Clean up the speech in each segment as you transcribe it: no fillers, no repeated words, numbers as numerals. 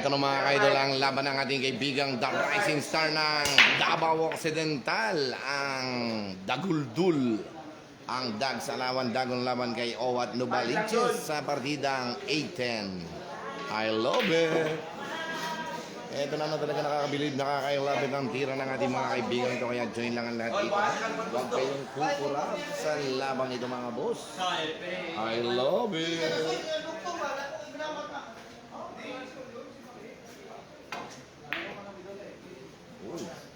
Ito na mga kaidol ang laban ng ating kaibigang The Rising Star ng Davao Occidental, ang Daguldul. Ang Dag sa dagon laban kay Owat Nubaliches sa partidang 8-10. I love it! Ito naman talaga nakakabilib, nakakailapit ang tira ng ating mga kaibigan ito. Kaya join lang ang lahat dito. Huwag kayong kukurap sa labang ito mga boss. I love it!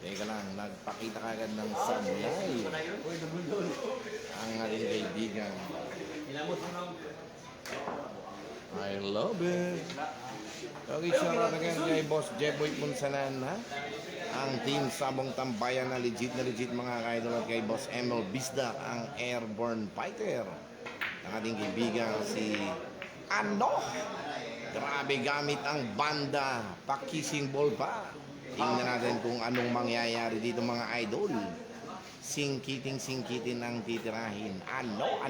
Teka lang, nagpakita kagad ng sablay ang ating kaibigan. I love it. Okay, shoutout again kay Boss Jeboy Punsalan, ha? Ang team Sabong Tambayan na legit mga kaidol, at kay Boss Emil Bisda, ang airborne fighter. Ang ating kaibigan si Ano. Grabe gamit ang banda, pakising ball pa. Tingnan natin kung anong mangyayari dito mga idol. Singkiting ang titirahin. Ano?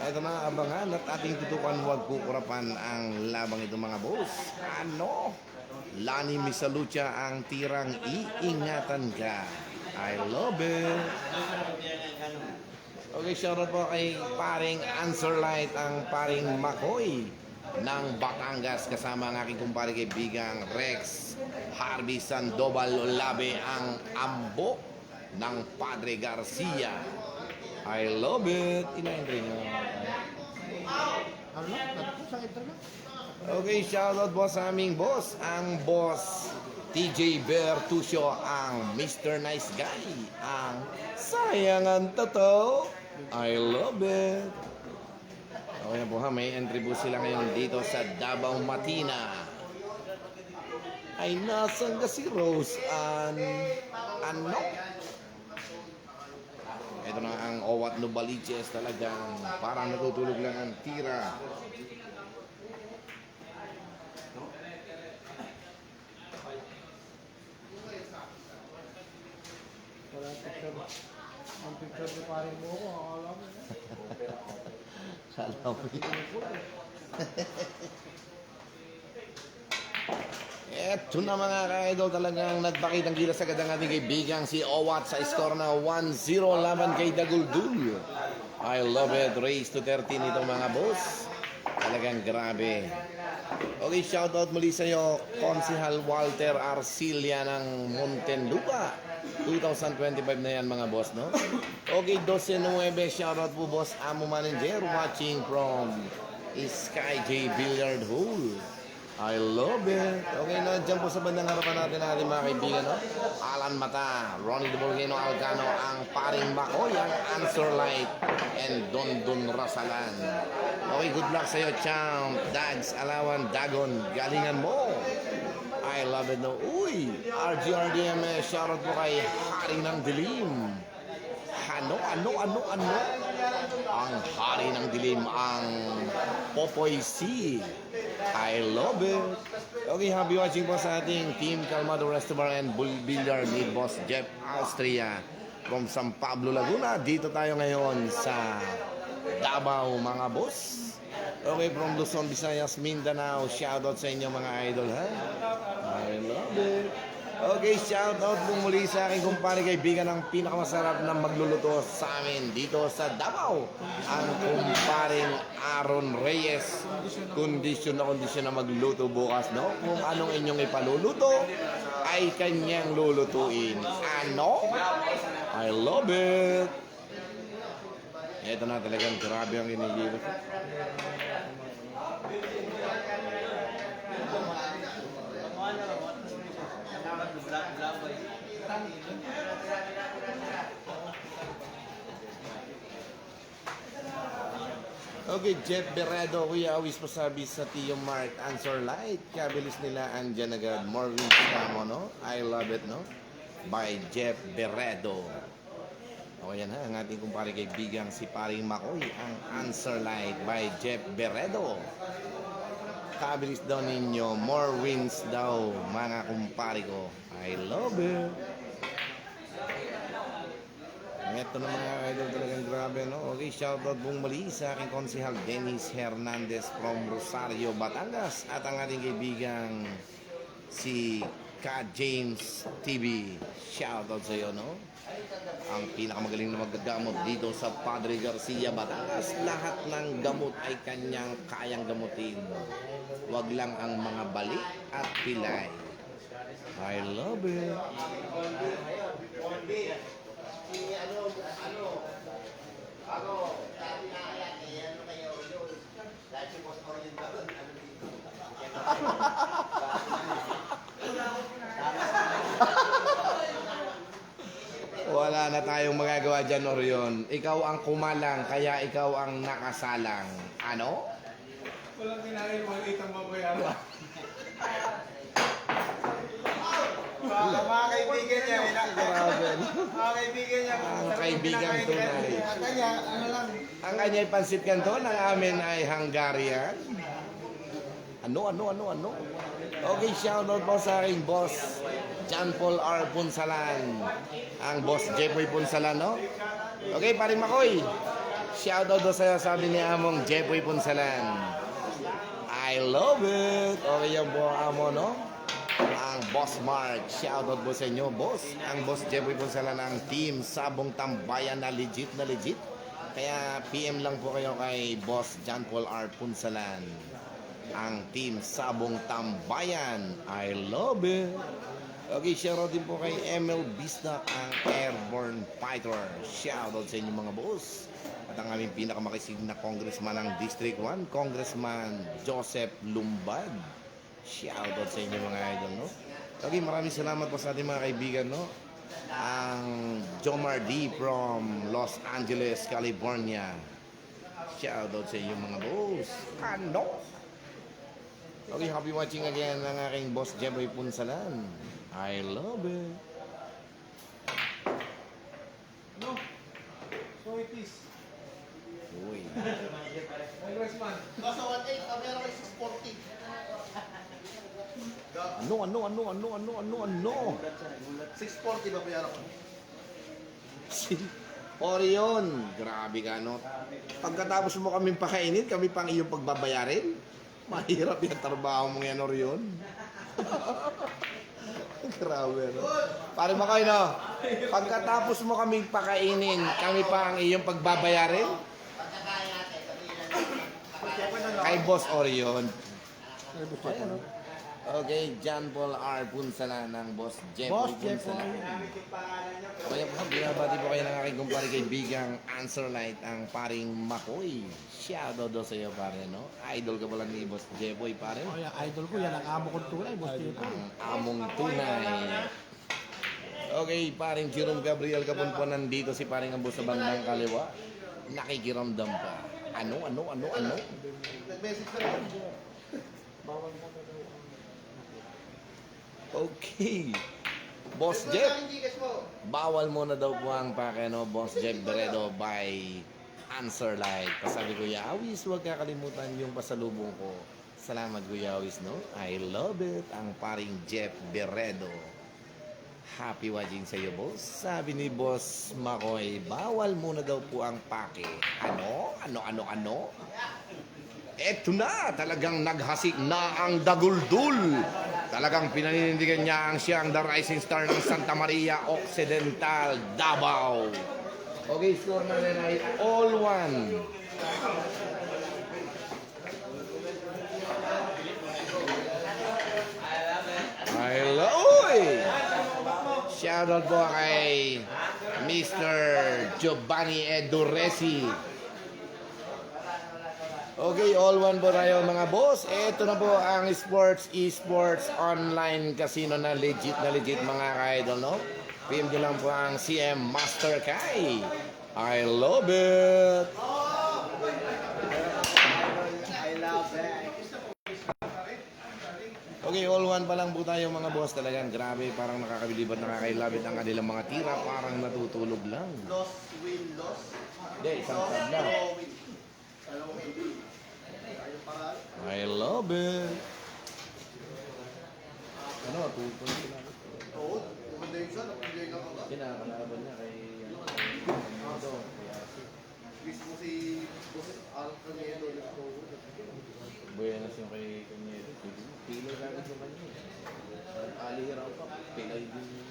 Ito na abangan at ating tutukan, huwag kukurapan ang labang ito mga boss. Ano? Lani Misalucha ang tirang iingatan ka. I love it. Okay, shoutout po kay paring Answer Light, ang paring Makoy ng Batangas, kasama ang aking kumpare kaibigang Rex Harvey Sandoval Olabe, ang ambo ng Padre Garcia. I love it. Inain nyo. Okay, shoutout po sa aming boss, ang boss TJ Bertuccio, ang Mr. Nice Guy, ang sayangan totoo. I love it. Okay po ha, may entry po sila ngayon dito sa Davao Matina. Ay nasan ka si Rose ano? Ito na ang Owat Nubaliches, talagang parang natutulog lang ang tira. Wala picture. Ang picture ni paring mo ko, akala mo. Alam mo yun. Eto na mga ka-idol, talagang nagpakitang gilas agad ang ating kaibigang si Owat sa score na 1-0 laban kay Daguldul. I love it. Race to 13 itong mga boss. Talagang grabe. Okay, shoutout muli sa iyo, Konsehal Walter Arcilia ng Muntinlupa. 2025 na yan mga boss, no? Okay, 12-9, shoutout po boss Amo Manager, watching from Sky J Billiard Hall. I love it. Okay, nandiyan po sa bandang harapan natin mga kaibigan, no? Alan Mata, Ronnie De Volcano Alcano, ang paring Makoy, ang Answer Light, and Don Rasalan. Okay, good luck sa iyo, champ. Dags, Alawan, Dagon, galingan mo. I love it, no? Uy, RGRDM, shoutout po kay Hari ng Dilim. Ano? Ang Hari ng Dilim, ang Popoy C. I love it. Okay, happy watching po sa ating Team Calmado Restaurant and Billiard ni Boss Jeff Austria from San Pablo, Laguna. Dito tayo ngayon sa Davao mga boss. Okay, from Luzon, Visayas, Mindanao, shoutout sa inyo mga idol, ha? I love it. Okay, shoutout po muli sa aking kumpare kaibigan, ang pinakamasarap na magluluto sa amin dito sa Davao, ang kumparing Aaron Reyes. Kondisyon na magluto bukas, no? Kung anong inyong ipaluluto ay kanyang lulutuin. Ano? I love it. Ito na, talagang grabe ang ginigilo. Okay, Jeff Beredo, Kuya Awis Pasabi sa Tio Mark, Answer Light. Kabilis nila, andyan agad. Morgan Camo, no? I love it, no? By Jeff Beredo. O yan ha, ang ating kumpare kaibigang si paring Makoy, ang Answer Light by Jeff Beredo. Kabilis daw ninyo, more wins daw mga kumpare ko. I love it. Ito na mga idol talagang grabe, no? Okay, shoutout pong muli sa aking konsehal Dennis Hernandez from Rosario, Batangas. At ang ating kaibigang si Ka James TV. Shoutout sa iyo, no? Ang pinakamagaling na maggagamot dito sa Padre Garcia, Batangas. Lahat ng gamot ay kanyang kayang gamutin. Huwag lang ang mga bali at pilay. I love it. Wala na tayong magagawa dyan, Orion. Ikaw ang kumalang, kaya ikaw ang nakasalang. Ano? Walang kinain, maliit ang babayaran. Mga kaibigan niya, Grabe. mga kaibigan niya, Ang kaibigang tunay. Kanya, ano lang, Ang kanya'y pansit canton, ang amin ay Hungarian. Ano? Okay, shoutout po sa aking boss, John Paul R. Punsalan. Ang boss Jeffoy Punsalan, no? Okay, paring Makoy. Shoutout do sa'yo, sabi ni Among Jeffoy Punsalan. I love it. Okay yan po, Amo, no? Ang boss Mark. Shoutout po sa inyo, boss. Ang boss Jeffoy Punsalan, ang team Sabong Tambayan na legit na legit. Kaya PM lang po kayo kay boss John Paul R. Punsalan. Ang team Sabong Tambayan. I love it. Okay, shoutout din po kay ML Bisdak, ang Airborne Fighter. Shoutout sa inyo mga boss. At ang aming pinakamakisig na congressman ng District 1, Congressman Joseph Lumbad. Shoutout sa inyo mga idol, no? Okay, maraming salamat po sa ating mga kaibigan, no? Ang Jomar D from Los Angeles, California. Shoutout sa inyo mga boss. Ano? Okay, happy watching again ng aking boss Jeboy Punsalan. I love it. no? So it is. Uy. Congressman. Nasa 1.8, meron kayo 640. Ano? 640 ba bayaran ko? Si Orion. Grabe ka, no? Pagkatapos mo kaming pakainin, kami pang iyong pagbabayarin. Mahirap yung trabaho mo yan, Orion. Grabe, no? Pare Makoy, no? Pagkatapos mo kaming pakainin, kami pa ang iyong pagbabayarin. Kay Boss Orion. Ayan, no? Okay, John Paul R. Punsalan ng Boss Jeffoy Punsalan. Kaya po, binabati po kayo ng aking kumpare kaibigang Answer Light, ang paring Makoy. Shoutout daw sa iyo, pare, no? Idol ka pala ni Boss Jeffoy, pare. Oh, yeah, idol ko yan, ang amo kong tunay, boss Tito. Ang among tunay. Okay, paring Jerome Gabriel Kapunpon, nandito si paring Ambo sa bandang kaliwa. Nakikiramdam pa. Ano? Nag-message na rin. Okay. Boss Ito Jeff, na yung Gcash mo. bawal mo na daw po ang pakeno, Boss Jeff Beredo by Answer Light. Pasabi Kuya Awis, huwag kakalimutan yung pasalubong ko. Salamat Kuya Awis, no? I love it. Ang paring Jeff Beredo. Happy watching sa iyo, boss. Sabi ni Boss Makoy, bawal muna daw po ang pake. Ano? Eto na, talagang naghasik na ang daguldul. Talagang pinaninindigan niya ang siyang the rising star ng Santa Maria Occidental, Davao. Okay, score na rin ay all one. Uy! Shoutout po kay Mr. Giovanni Eduresi. Okay, all one po tayo mga boss. Ito na po ang esports online casino na legit mga ka-idol, no? PM nyo lang po ang CM Master Kai. I love it! Okay, all one pa lang po tayo mga boss. Talagang grabe, parang nakakabilib at nakakailabit ang kanilang mga tira. Parang natutulog lang. Loss, win, loss. Hindi, isang tab lang. I love it. Ano, 2 points na. Oo, maganda yun siya. Napagay lang ako. Kinakalaban niya kay rin naman yun. Alihiraw pa. Pilay din yun.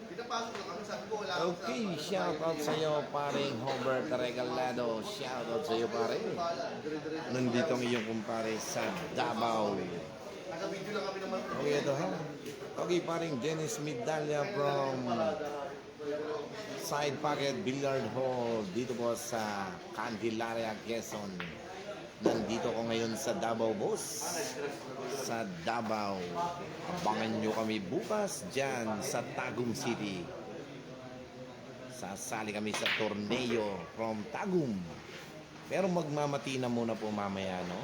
Pinapasok lang kami, sabi ko wala akong Okay, shout out sa iyo paring Hobert Regalado. Shout out sa iyo pare. Nandito ang iyong kumpare sa Davao. Naka-video lang kami naman. Okay, ito ha. Okay, paring Dennis Medalla from Side Pocket Billiard Hall dito po sa Candelaria, Quezon. Nandito ko ngayon sa Davao, boss. Sa Davao. Abangan nyo kami bukas dyan sa Tagum City. Sasali kami sa torneo from Tagum. Pero magmamati na muna po mamaya, no?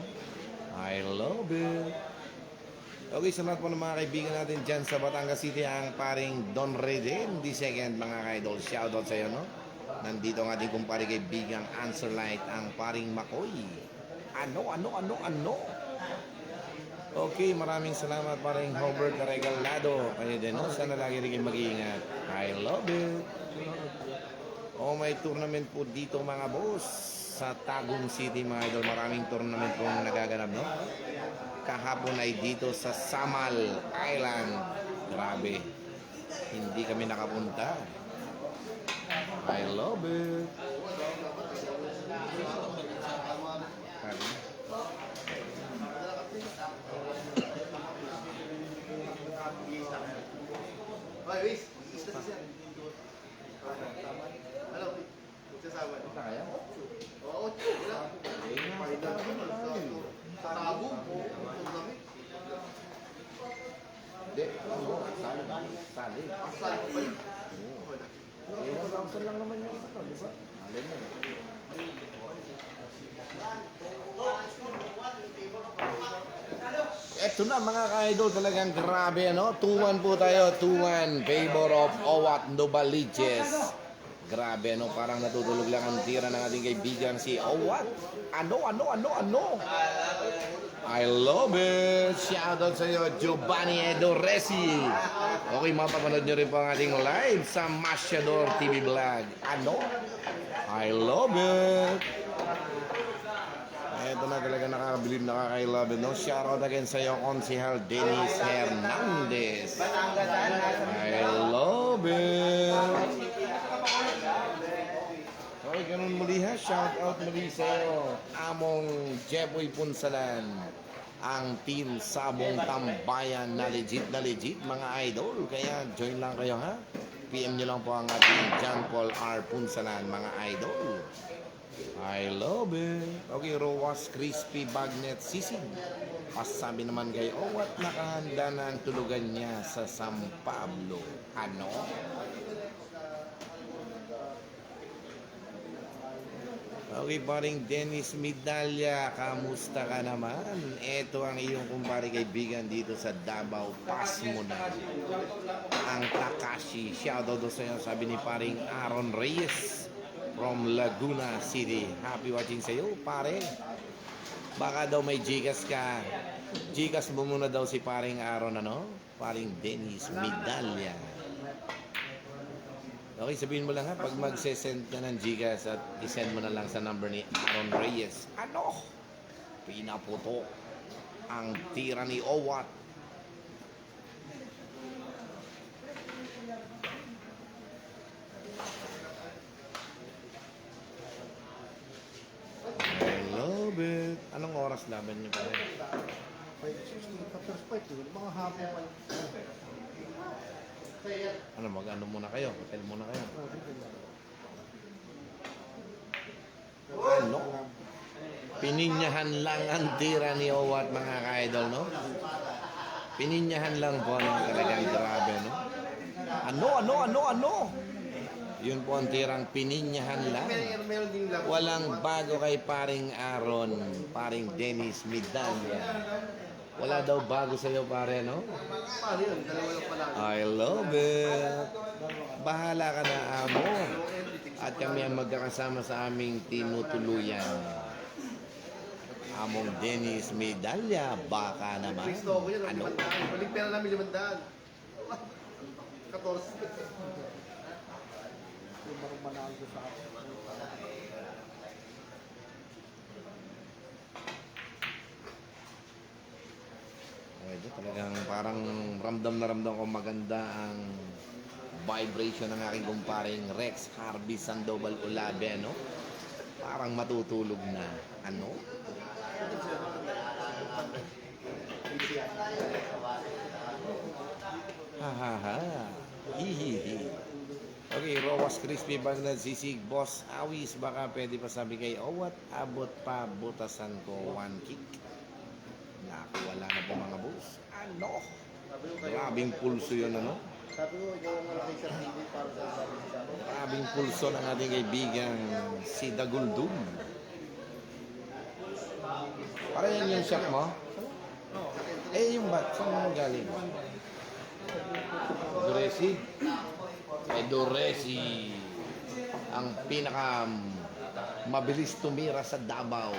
I love it. Okay, sa lahat po ng mga kaibigan natin dyan sa Batangas City, ang paring Don Reden, the second mga ka-idol. Shoutout sa iyo, no? Nandito ang ating kumpare kaibigang Answer Light, ang paring Makoy. Ano? Okay, maraming salamat paring Hobert Regalado. Kayo din, no? Sana lagi rin kayo mag-iingat. I love it. Oh, may tournament po dito mga boss sa Tagum City mga idol. Maraming tournament pong nagaganap, no? Kahapon ay dito sa Samal Island. Grabe. Hindi kami nakapunta. I love it. Hoy, Wiz, mag-iis na siya. Ano? Magsasawa. Kaya? Oo, wala. Sa tabo. Ang lamig. Hindi. Sali. Sali. Saan ko ba yun? Eh, 1,000 lang naman yung ito, di ba? Alin mo. Eto na mga ka-idol, talagang grabe, ano? 2-1 po tayo, 2-1. Favor of Owat Novaliches. Grabe, ano? Parang natutulog lang ang tira ng ating kaibigan si Owat. Ano? I love it. Shoutout sa iyo, Giovanni Edoresi. Okay, mapapanood nyo rin po ang ating live sa Masyador TV Vlog. Ano? I love it. Ito na talaga nakakabilib, nakaka-love it, no? Shoutout again sa iyo, Konsehal Dennis Hernandez. I love it. Okay, ganun muli ha. Shoutout muli sa iyo, Among Jeboy Punsalan. Ang team Sabong Tambayan na legit mga idol. Kaya join lang kayo ha. PM nyo lang po ang ating John Paul R. Punsalan mga idol. I love it. Okay, Rowas Crispy Bagnet Sisig. Pasabi naman kay Owat nakahanda na ang tulugan niya sa San Pablo. Ano? Okay, paring Dennis Medalla, kamusta ka naman? Ito ang iyong kumpare kaibigan dito sa Davao. Pass mo na. Ang Takashi. Shoutout do sa iyo, sabi ni paring Aaron Reyes from Laguna City. Happy watching sa iyo, pare. Baka daw may Gcash ka. Gcash mo muna daw si paring Aaron, ano? Paring Dennis Medalla. Okay, sabihin mo lang ha, pag mag-send ka ng Gcash at isend mo na lang sa number ni Aaron Reyes. Ano? Pinaputo ang tira ni Owat. I love it. Anong oras laban niyo pa rin? 5:60, after fight, mga hapon pa. Ano, mag-ano muna kayo? Hotel muna kayo? Ano? Pininyahan lang ang tira ni Owat mga ka-idol, no? Pininyahan lang po, no? Talagang grabe, no? Ano? Yun po ang tirang pininyahan lang. Meron din lang. Walang bago kay paring Aaron, paring Dennis Medalla. Wala daw bago sa'yo, pare, no? Paano yun? Dalawa lang pala. I love it. Bahala ka na, amo. At kami ang magkakasama sa aming tinutuluyan. Among Dennis Medalla, baka naman. Gusto ko yun, Ano? 500. Balik pera namin 500. 14. Yung marong manalo sa akin. Ito talagang parang ramdam na ramdam ko maganda ang vibration ng aking kumparing Rex Harvey Sandoval Ulabe, no? Parang matutulog na. Ano? Ha ha ha. Hihihi. Okay, Rowas Crispy Bagnad Sisig Boss Awis. Baka pwede pa sabi kay Owat. Abot pa butasan ko 1 kick. Naku, wala na po mga boss. Ano? Sabi ko kayo, Grabing pulso yun, ano? sabi ko, ikaw ang malaki sa TV para sa sabi sa akin. Grabing pulso ng ating kaibigan si Daguldum. Para yan yung shot mo? Eh, yung bat, saan mo galing? Duresi? Eh, Duresi. Ang pinaka mabilis tumira sa Davao.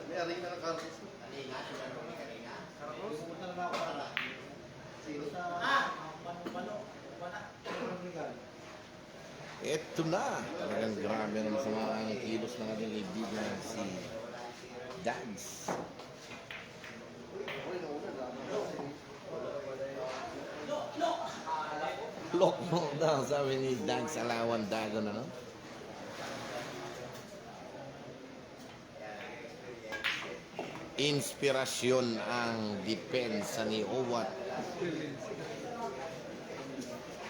May arena ng Carlos. Pumunta na ako para. Sino? Sa Pano. Eto na. Talagang grabe naman sa mga kilos ng ating kaibigan si Dags. Lock mo daw, sabi ni Dags Alawan Dagon, ano? Inspirasyon ang depensa ni Owat.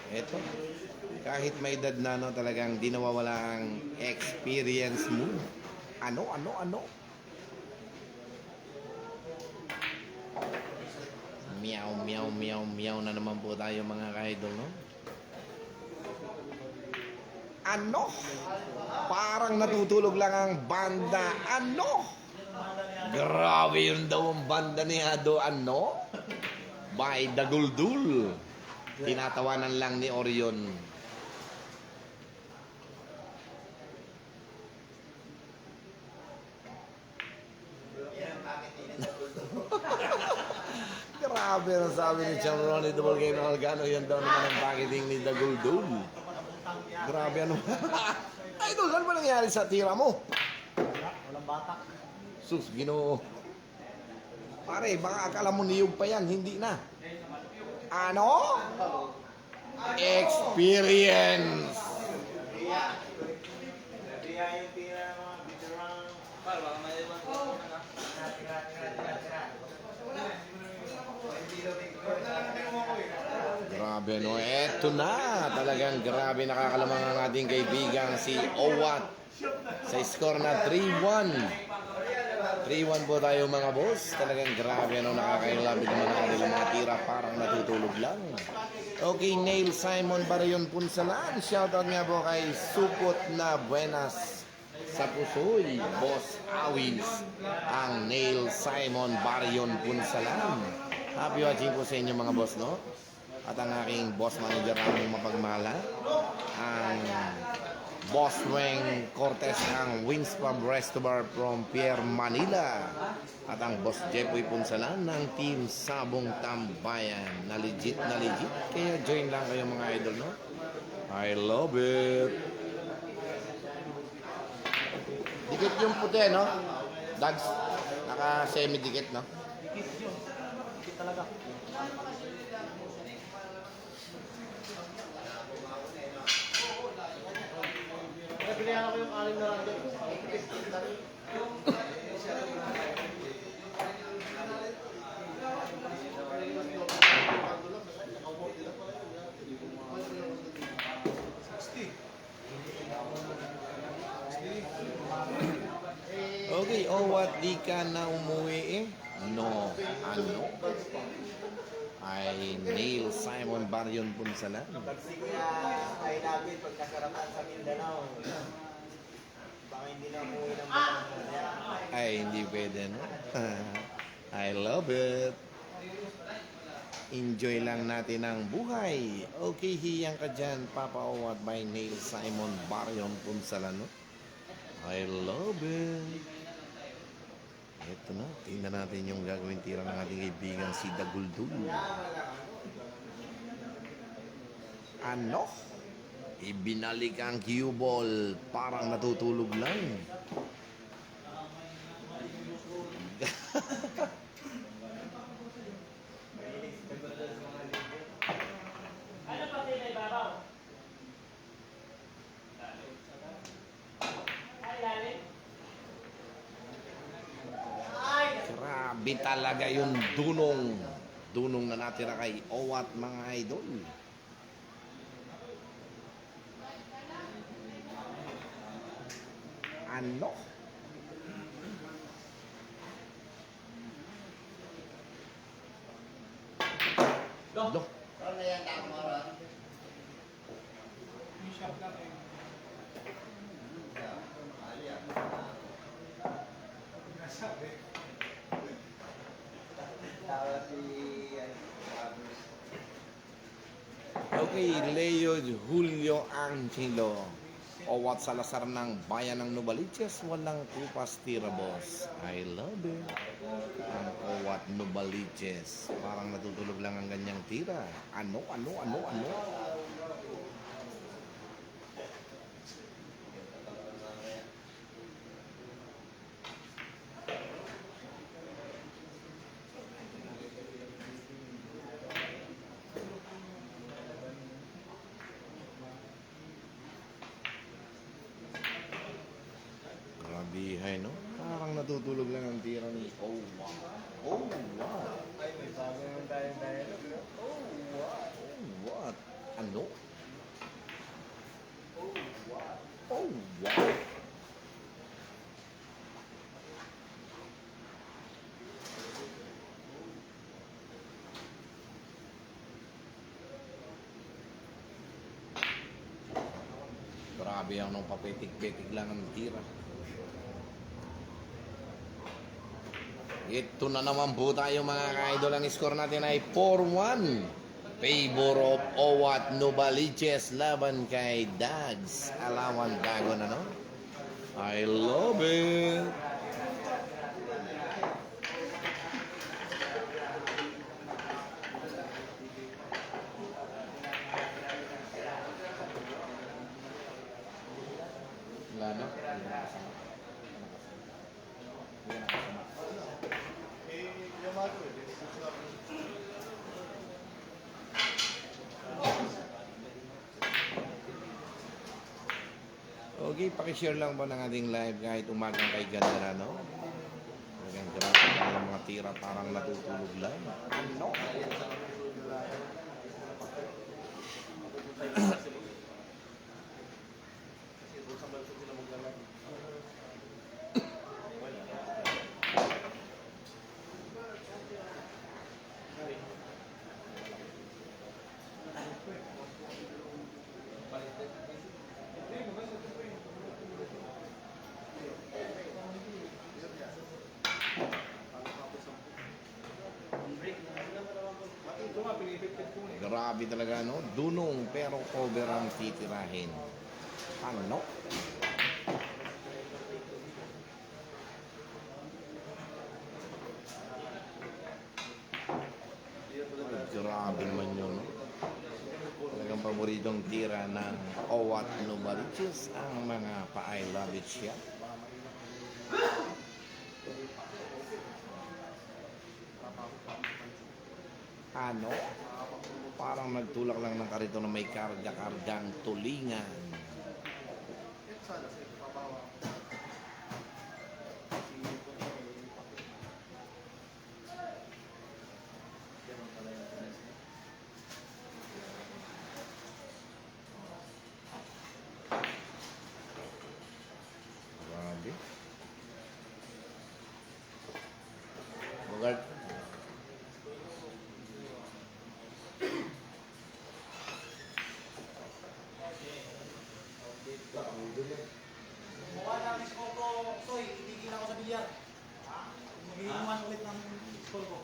Eto, kahit may edad na, no, talagang di nawawala ang experience mo. Ano? Meow, meow, meow, meow na naman po tayo mga ka-idol, no? Ano? Parang natutulog lang ang banda. Ano? Grabe yun daw ang banda ni Ado. Ano? By Daguldul. Tinatawanan lang ni Orion. Grabe ang sabi ni Chang Ronnie Double Game Algano. Yan daw naman ang packaging ni Daguldul. Grabe ano. Idol, ano ba nangyari sa tira mo? Walang batak. Sus, Ginoo. Pare, baka akala mo niyog pa yan, hindi na. Ano? Experience. Grabe, no? Eto na. Talagang grabe nakakalamang ang ating kaibigan si Owat. Sa score na 3-1. 3-1 po tayo mga boss. Talagang grabe, no? Nakakailabit naman ang kanilang mga tira. Parang natutulog lang. Okay, Neil Simon Barayon Punsalan. Shoutout nga po kay Supot na Buenas sa Pusoy. Boss Awis. Ang Neil Simon Barayon Punsalan. Happy watching po sa inyo mga boss, no? At ang aking boss manager naming mapagmala, ang Boss Weng Cortez, ang Wings from Restobar from Pierre Manila. At ang Boss Jeffoy Punsalan ng Team Sabong Tambayan. Na legit. Kaya join lang kayo mga idol, no? I love it. Dikit yung puti, no? Dags, naka-semi-dikit, no? Dikit talaga. Pinayahan ko yung aling na random. Okay, what, di ka na umuwi eh? No, ano? Ay, Neil Simon Barayon Punsalan. Ay namin pagkasarapan sa Mindanao. Baka hindi na umuwi ng Batangas. Ay, hindi pwede, no? I love it. Enjoy lang natin ang buhay. Okay, hiyang ka dyan, Papa Owat by Neil Simon Barion Punsalano. I love it. Ito na, tingnan natin yung gagawin tira ng ating kaibigan si Daguldul. Ano? Ibinalik ang cue ball. Parang natutulog lang. Grabe talaga yung dunong. Dunong na natira kay Owat, mga idol. Ano? Do. Ano yan, tama rin? Tawa si... Okay, Leo Julio Angelo. Owat Salazar ng bayan ng Novaliches, walang kupas tira, boss. I love it. Ang Owat Novaliches. Parang natutulog lang ang ganyang tira. Ano? Grabihay, no? Parang natutulog lang ang tira ni Owat. Oh, wow. Ay, may bago naman tayong dialogue. No? Oh, what? Oh, what? Ano? Oh, what? Oh, wow. Grabe ang nung papitik-pitik lang ang tira. Ito na naman po tayo mga ka-idol. Ang score natin ay 4-1. Favor of Owat Novaliches laban kay Dags Alawan Dagon, ano? I love it. Wala na. Okay, pakishare lang po ng ating live kahit umagang kay ganda na, no? Hanggang grabe ang mga tira parang natutulog lang. Ano? Grabe talaga, no? Dunong pero cover ang titirahin. Ano? Ay, grabe naman yun, no? Talagang paboritong tira ng Owat Novaliches ang mga pa-I love it siya. Ano? Parang nagtulak lang ng karito na may karga-kargang tulingan. Grabe. Bogart. Mukha na ang score ko, Soy, itigil ako sa bilyar. Ha? Mag-iinuman ulit ng score ko.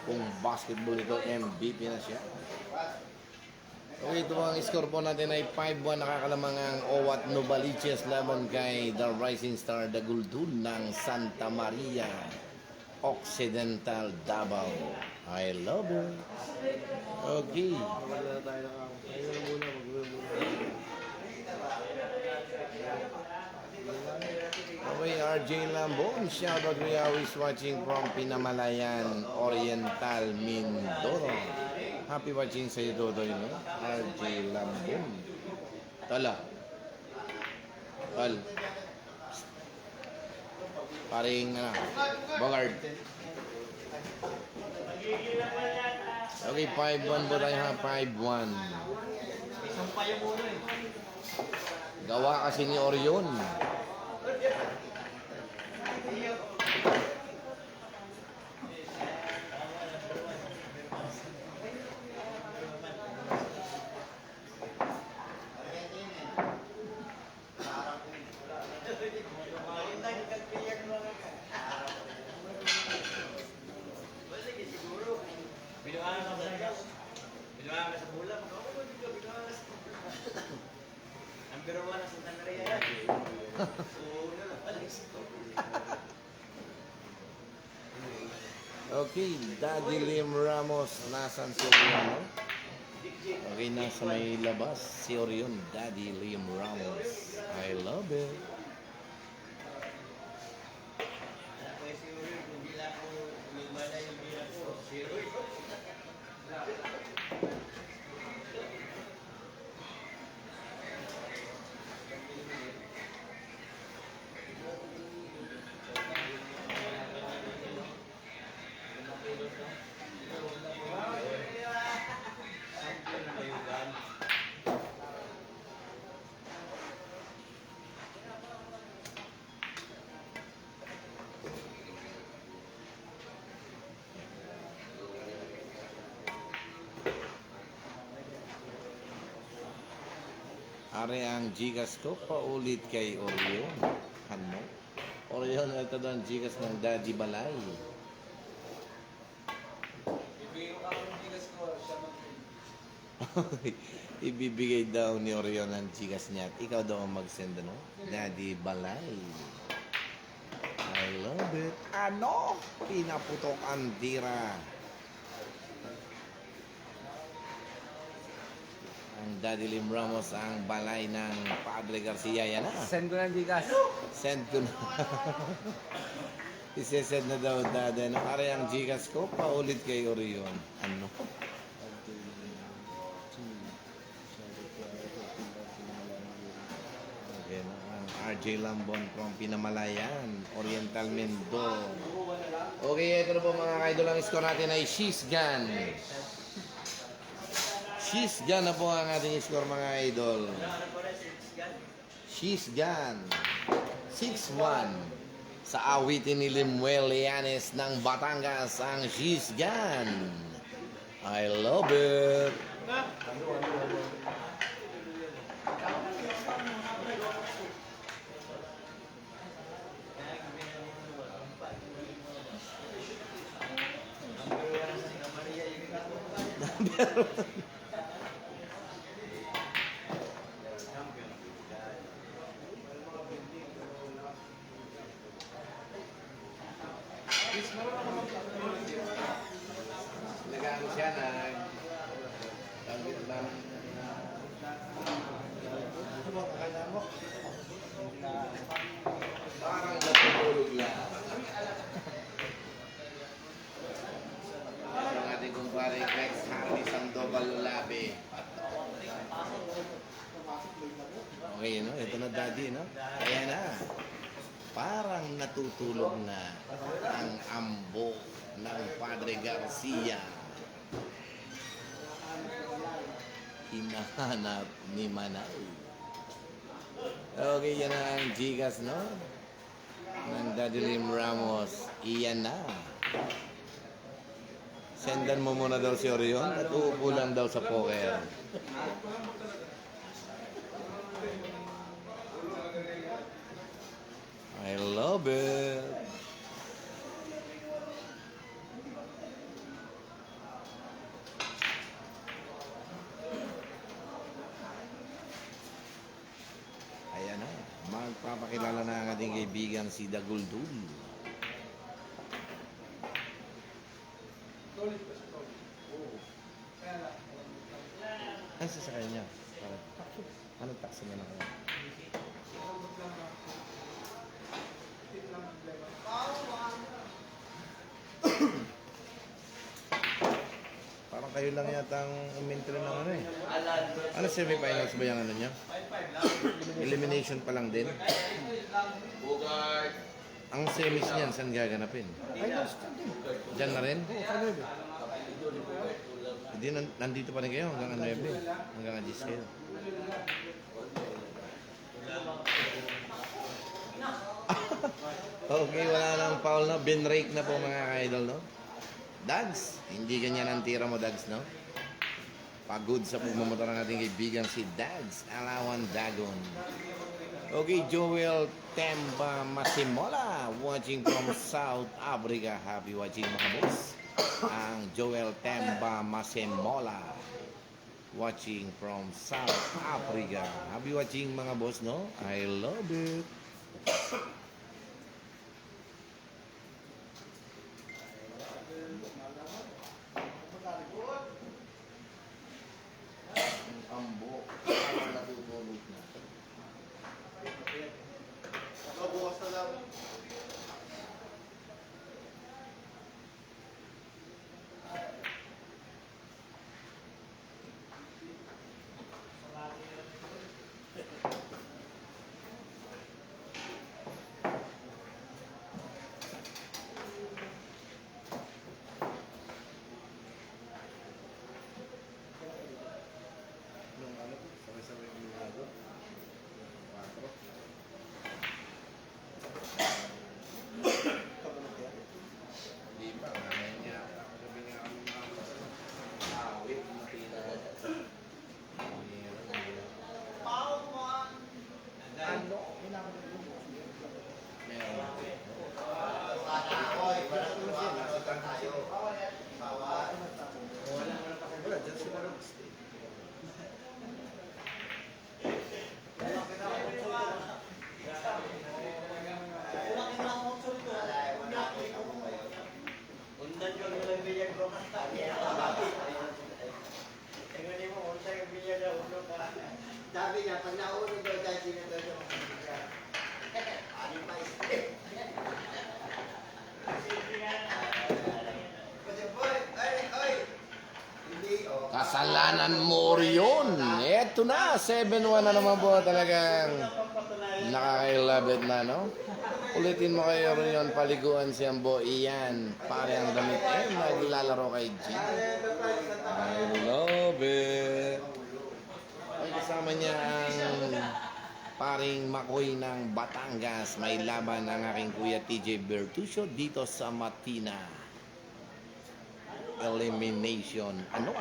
Kung basketball ito, MVP na siya. Okay, ito ang score po natin ay 5-1. Nakakalamang ang Owat Novaliches laban kay The Rising Star Daguldul ng Santa Maria Occidental Davao. I love it. Okay. Magdala tayo ng ako. Ayun na muna, magdala muna. Okay, RJ Lambon. Shoutout we always watching from Pinamalayan, Oriental, Mindoro. Happy watching sa iyo, Dodoy, no? RJ Lambon. Tala. Tal. Paring, Bogart. Okay, 5-1 po tayo ha, 5-1. Gawa kasi ni Orion. Okay, Daddy Lim Ramos, nasan si Orion, no? Okay, nasa may labas si Orion, Daddy Lim Ramos. I love it. Are ang Gcash ko, paulit kay Orion. Ano? Orion, ito daw ang Gcash ng Daddy Balay. Ibibigay daw ni Orion ang Gcash niya at ikaw daw ang mag-send, ano? Daddy Balay. I love it. Ano? Pinaputok ang tira. Ang Daddy Lim Ramos ang balay ng Padre Garcia. Yan na. Send ko ng Gcash. Send ko na. Isesend na daw, Daddy. Ano? Pare ang Gcash ko, paulit kay Orion. Ano? Okay na. Ang RJ Lambon from Pinamalayan, Oriental Mindoro. Okay, ito na po mga kaidol. Ang score natin ay She's Gone. She's Gone na po ang ating score mga idol. She's Gone. 6-1. Sa awitin ni Limuel Llanes ng Batangas ang She's Gone. I love it. Nagano siya na gamit lang. Parang natutulog lang. Ang ating kumpare Rex Hardy Sandoval Labi. Okay, no? Ito na, Daddy, no? Ayan na. Parang natutulog na ang ambo ng Padre Garcia. Hinahanap ni Manay. Okay, yan ang Gcash, no? Ng Daddy Lim Ramos. Iyan na. Sendan mo muna daw si Orion at uupo lang daw sa poker. I love it. kaibigan si Daguldul. Solid pa siya, solid. Oo. Kaya lang. Ano sasakay niya? Anong taxi na lang? Robot lang na. Tip lang ang problema. Parang kayo lang yata ang umentry ng ano eh. Ano semi-finals ba yung ano niya? Elimination pa lang din. Ang semis niyan, saan gaganapin? Finals ka din. Diyan na rin? Oo, sa 9. Hindi, nandito pa rin kayo hanggang 9. Hanggang 10 kayo. Okay, wala nang foul na. Bin-rake na po mga ka-idol, no? Dags, hindi ganyan ang tira mo, Dags, no? Pagod sa pagmamotor ng ating kaibigan si Dags, Alawan Dagon. Okay, Joel Temba Masimola, watching from South Africa. Happy watching mga boss. Ang Joel Temba Masimola, watching from South Africa. Happy watching mga boss, no? I love it. Ang ambo, parang natutulog na. Bukas na lang. Nung ano po, sabay-sabay kami nado. 4. Di ba? Ngayon nga, kagabi nga kami awit, matila. Ano? Meron. Wala, dyan sila nag-stay. Undan ko ng bilya ko. Tingnan mo, undan yung bilya na ulo ka. Sabi niya, pag naulog daw dahil sinunod yung bilya. Ani pa isip. Kasi boy, ay, hindi, oh. Kasalanan mo yun. Eto na, 7-1 na naman po talagang nakaka-love it na, no? Ulitin mo kayo rin yun, paliguan siyang bo, iyan. Pare ang damit, naglalaro kay G. I love it. Ay, kasama niya ang paring Makoy ng Batangas. May laban ang aking kuya TJ Bertuccio dito sa Matina. Elimination. Ano?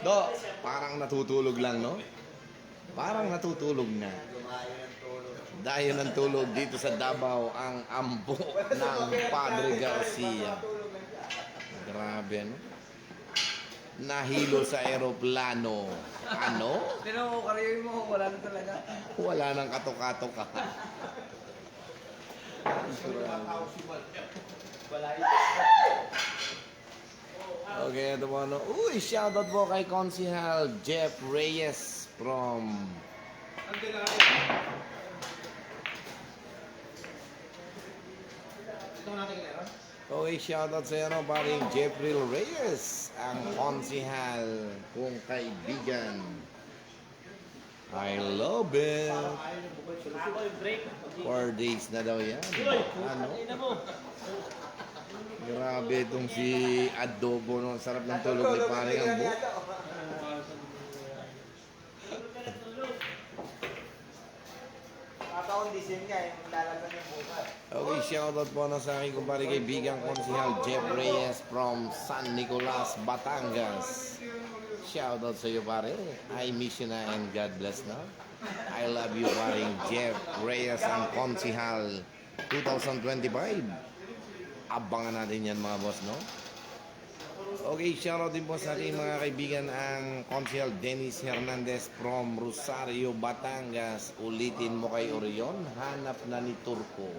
Do, parang natutulog lang, no? Parang natutulog na. Dahil ng tulog dito sa Davao ang ambo ng Padre Garcia. Grabe, no? Nahilo sa eroplano. Ano? Tinan mo, karyoy mo, wala na talaga. Wala nang kato-kato ka. Okay, ito po ano. Uy, shoutout po kay Konsihal Jeff Reyes from okay, shoutout sa ano, paring Jeffrey Reyes, ang Konsihal kong kaibigan. I love it. 4 days na daw yan. Ano? Grabe itong si Adobo, no? Sarap ng tulog ni paring Ambo. Kaka-audition nga, yung lalaban yung bukas. Okay, shoutout po na sa aking kumpare kaibigan Konsihal Jeff Reyes from San Nicolas, Batangas. Shoutout sa iyo pare. I miss you na and God bless na. I love you paring Jeff Reyes ang Konsihal 2025. Abangan natin yan mga boss, no? Okay, shoutout din po sa aking mga kaibigan ang Consul Dennis Hernandez from Rosario, Batangas. Ulitin mo kay Orion, hanap na ni Turco.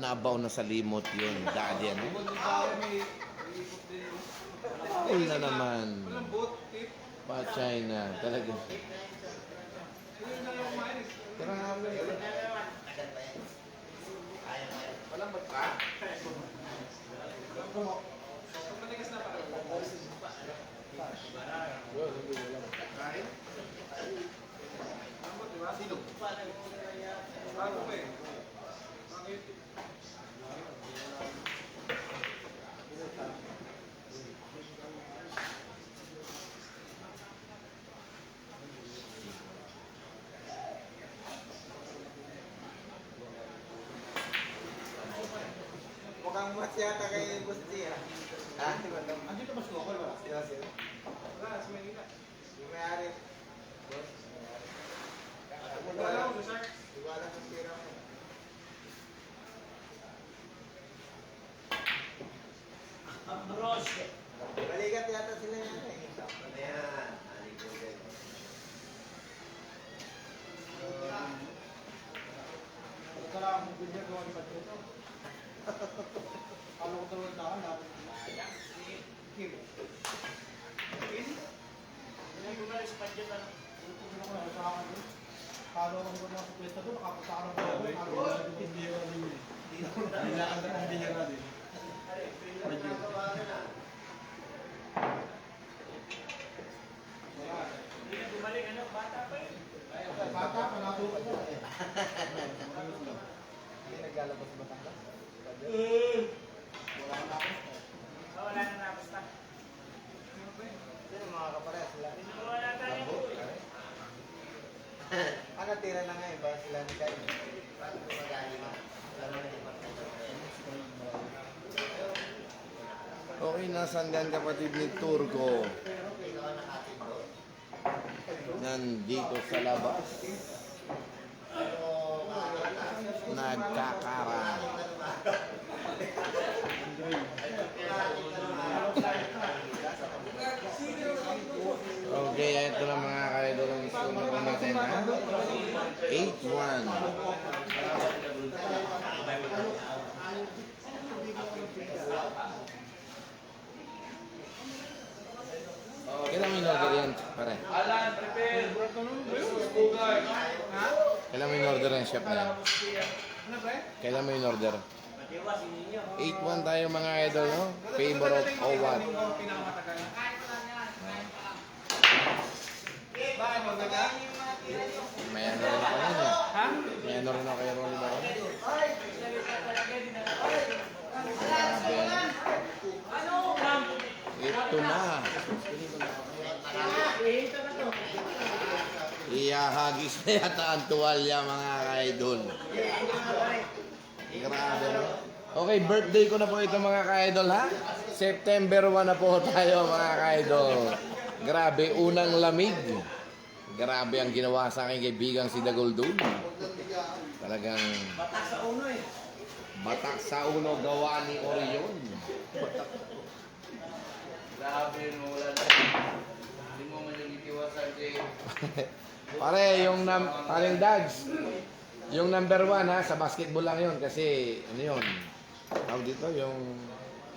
Nabaw na sa limot yun, daddy ano? Foul na naman. Pa-China, na, talaga. Grabe. Walang magpa. Kain? Sino? Mukhang mas yata kay Busti ah. Ha? Di ba ito? Andito ba si Kokol? Wala. Sila sila. Wala, sa Manila. Yung may-ari. Boss. Wala ako sa Shark. Di ko alam kung sino ako. Bros. Balikat yata sila yan eh. Ano yan? Ani ko din. Wala akong bilya gawa ni Patrito. Kalo ko tulad na ako. Kim. Hindi ko na ispadyo na. Hindi ko na sa akin doon. Kalo ko doon sa pwesto doon. Nakapunta ka ng bago. Hindi ko na din. Hindi na din. Bumalik ano, bata pa yun. Bata pa, natuto ko. Hindi naglalabas ba tangka? Wala na ako. Wala na napos na. Sino mga kapares sila? Wala tayo. Ano tira na ngayon ba sila ni Kain? Paano ko magaling mo? Lalo na yung Okay, nasan yan kapatid ni Turco? Nandito sa labas. Nagkakara. Okay, ito na mga kaidol ang sunod na natin ha. 8-1. Kailan mo in-order yan, pare? Alan, prepare. Ha? Kailan mo in-order ang chef na yan? Ano ba? Kailan mo in-order? 8-1 tayo mga idol, no? Favor of Owat. Pinakamatagal. Bakit mo gaga? May ano rin ako yan eh. Ha? May ano rin ako kay Ronnie Baron. Grabe. Ito na. Iyahagis na yata ang tuwalya mga ka-idol. Grabe no? Okay, birthday ko na po ito mga ka-idol ha. September 1 na po tayo mga ka-idol. Grabe, unang lamig. Grabe ang ginawa sa aking kaibigang si Dagoldun. Talagang Batak sa uno eh. batak sa uno gawa ni Orion. Grabe no, wala na. Hindi mo man yung itiwasan kay... Pare, yung paring Dags, yung number 1 ha, sa basketball lang yun kasi ano yun, tawag dito yung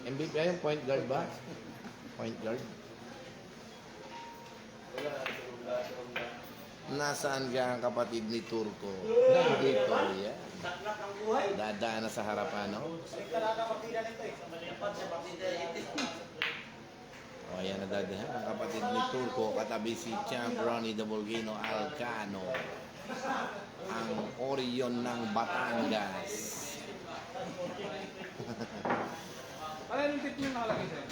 MVP, yung point guard ba? Point guard. Nasaan ka ang kapatid ni Turco? Nandito yan. Taklak ang buhay. Dadaan na sa harapan, no? Ay, talaga partida nito eh. Sa maliapan sa partida ito. O, ayan na daddy ha, ang kapatid ni Turco, katabi si Champ Ronnie the Volcano Alcano. Ang Orion ng Batangas. Ano yung tip yung nakalagay sa'yo?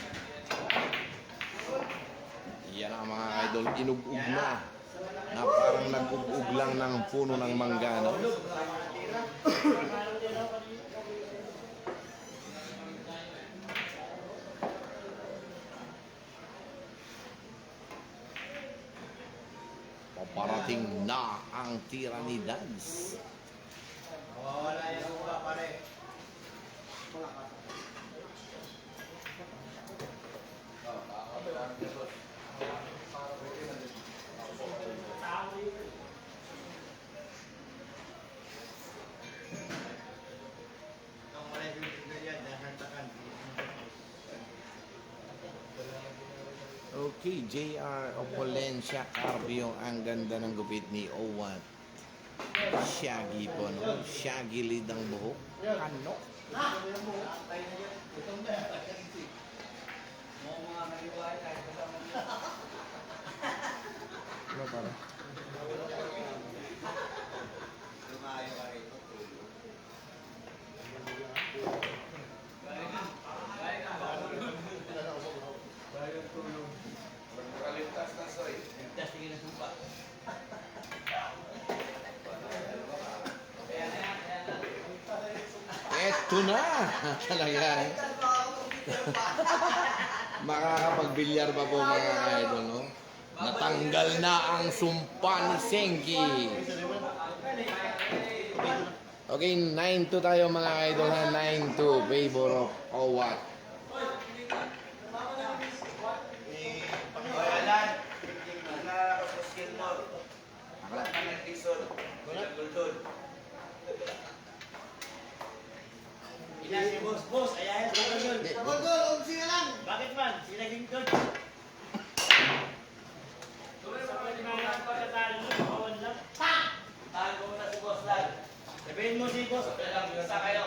Yan ang mga idol, inug-ug na. Na parang nag-ug-ug lang ng puno ng mangga, no? Paparating na ang tira ni Dags. Wala yung uwa pare. Okay, JR Opolencia Carbio. Ang ganda ng gupit ni Owat. Shaggy po, no? Shaggy lead ang buhok. Ano? Ano para? Lumayo ka rito, tulog. Kaligtas na soy. Ligtas tingin na sumpa. Eto na! Talaga. Makakapagbilyar pa po mga idol, no? Natanggal na ang sumpa ni Senki. Okay, 9-2 tayo mga idol ha. 9-2. Favor of Owat. Pangalan. Naglalakos sa skill mo. Pangalan Dixon. Bilang guldon. Ilan si boss? Boss, ayahin ko yun. Sabol ko, umsi na lang. Bakit man? Sila Gington. Tahan ko muna si boss lang. Sabihin mo si boss. Okay lang, isa kayo.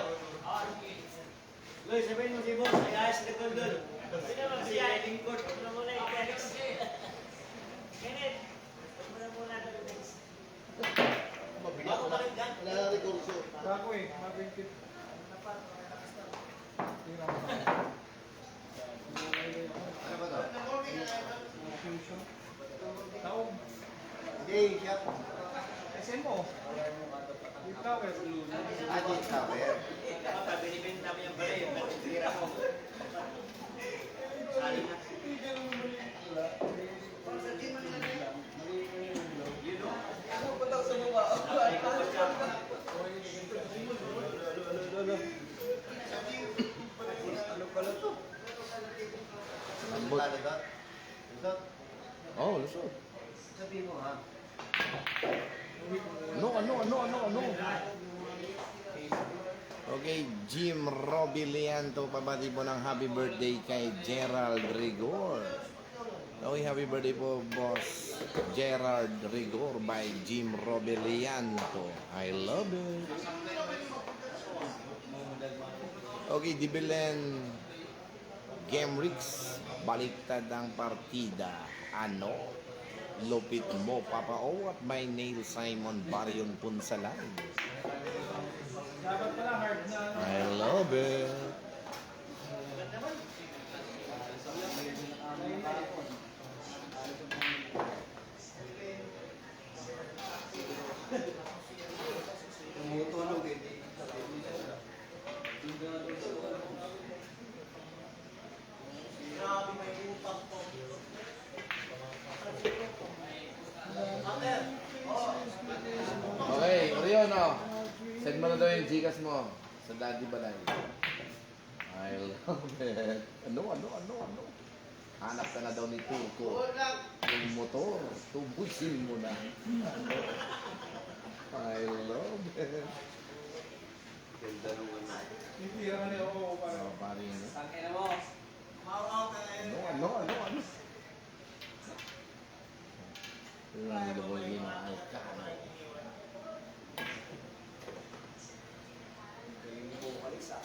Loy, sabihin mo si boss. Ayahin si Gington. Sila Gington. Ako pa rin dyan. Bago eh, mabingkit. Tira mo. Ano ba to? Fusion. Taong. Hindi, siya. SM mo. Yung tower. Adit Tower. Binibenta mo yung pala yung tira mo. Sali na. Ano pala to? Lambot. Ano ba? Lusot? Oh, lusot. Sabihin mo ha. Ano? Okay, Jim Robilianto, pabati po ng happy birthday kay Gerald Rigor. Okay, happy birthday po, boss Gerald Rigor by Jim Robilianto. I love it. Okay, Dibilen Gamrix, baliktad ang partida. Ano? Lupit mo, Papa O at by Neil Simon Barion Punsalan. Dapat pala hard na. I love it. Tumutulog eh. Grabe, may utang po. Okay, Orion, oh. Send mo na daw yung Gcash mo sa Daddy Balay. I love it. Ano? Hanap ka na daw ni Turko. Yung motor, tubusin mo na. I love it. Ganda nung ano. Hindi ka niya ako para. Oh, pare yun, eh. Tangin na mo. Ano? Yung double game na Alcano. Hindi ko umalis ah.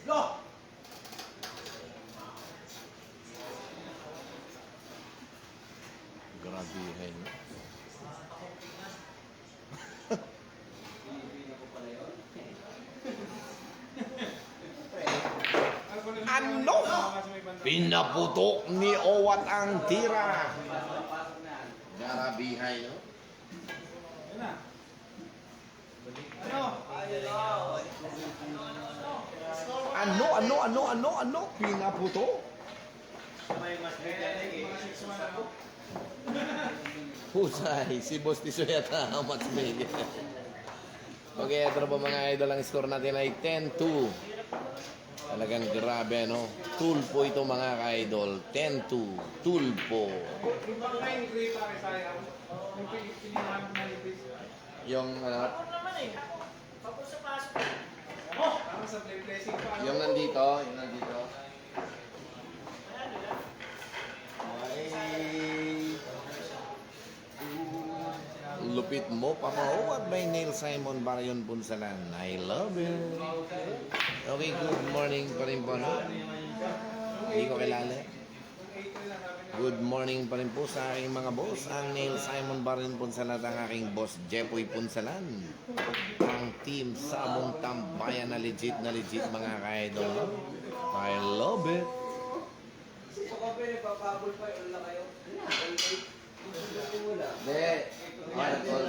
Go! Grabihin. Ano? Pinaputok ni Owat ang tira. Grabihay, no? Yan na. Ano? Pinaputok? May mas bigyan eh. Husay, si Boss Tiso yata ang mas big. Okay, ito na po mga idol. Ang score natin ay 10-2. Talagang grabe, no? Tulpo ito mga ka-idol. 10-2. Tulpo. Yung bang na yung gray pare sayang. Yung pinihan na nipis. Yung, ano? Parang sa play blessing pa. Yung nandito, yung nandito. Lupit mo, Papa O, at may Neil Simon Barayon Punsalan. I love it. Okay, good morning pa rin po, no? Hindi ko kilala. Good morning pa rin po sa aking mga boss. Ang Neil Simon Barayon Punsalan at ang aking boss, Jepoy Punsalan. Ang team Sabong Tambayan na legit mga ka-idol. No? I love it. So, kape, nagpapabol pa. Wala kayo. Hindi. Ayun, tol.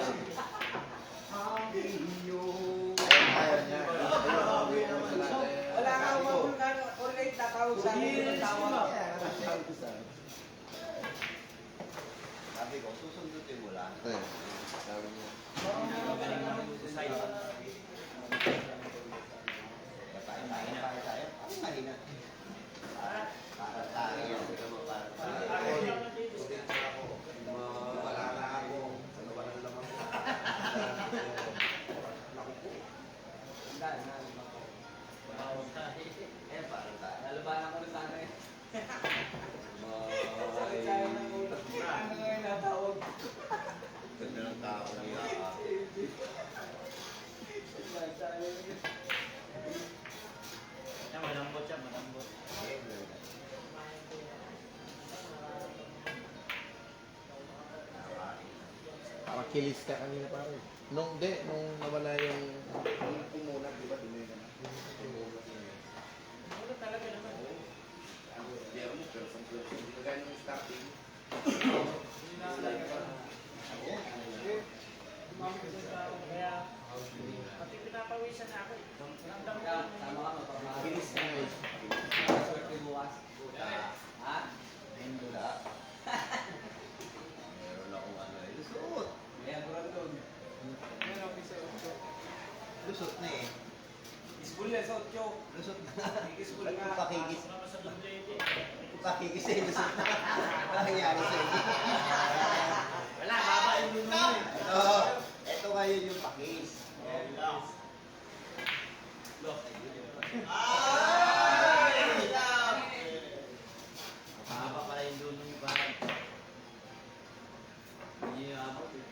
Wala ka umabol ka. Or kayo tatawag sa akin. Tatawag. Sabi ko, susundutin mo lang. Eh, sabi niya. Para tayo. Ang mahina. Para tayo. Para tayo. Wala na ako. Ano ba nang lamang? Eh, para tayo. Nalabanan ko na sana eh. Sakit Tayo ng ulo. Ano ngayon natawag? Ganda ng tao niya. Malambot siya, malambot. Pakilis ka kanina pare. Nung nawala yung Pumunag, di ba? Dumihan na. Ano talaga naman? Hindi mo, pero sa club. Hindi ka gano'ng starting. Kaya, pati pinapawisan na ako. Ramdam ko. Tama ka, mapapahal. Bilis na eh. Swerte bukas. Ha? Wala. Meron akong ano eh. Lusot. May agurang doon. Lusot na eh. Iskul yan sa 8. Lusot na. Iskul Ba't nga. kung pakikis? Naman sa double Kung pakikis eh, lusot na. Ano nangyari sa'yo? Wala, baba yung luno mo eh. Ito ngayon yung pakis. Mahaba pala yung luno yung parang. Hindi niya abot eh.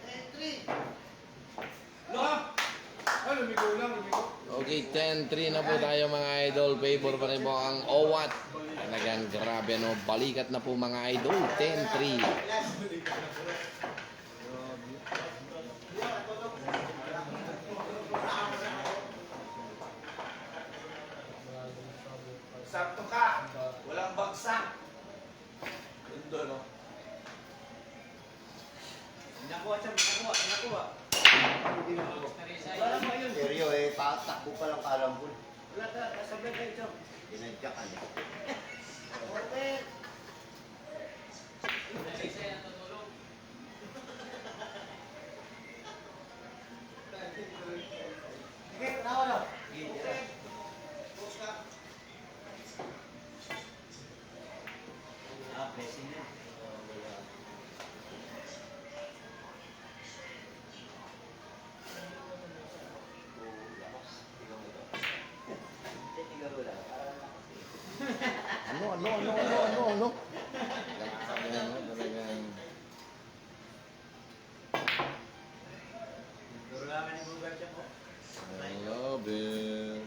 Ay, lumigo lang, lumigo. Okay, 10-3 na po tayo mga idol. Favor pa rin po ang OWAT. Talagang grabe no. Balikat na po mga idol. 10-3. Sakto ka. Walang bagsak. Gundo no? Nakuha siya, nakuha. Wala mo yun. Seryo eh, takbo pa lang kalambol. Wala ka, kasabay kayo siya. Dinadyakan eh. Sige, tawa lang. Ah, blessing na. Ano? Talagang Duro naman ni Google siya po. I love it.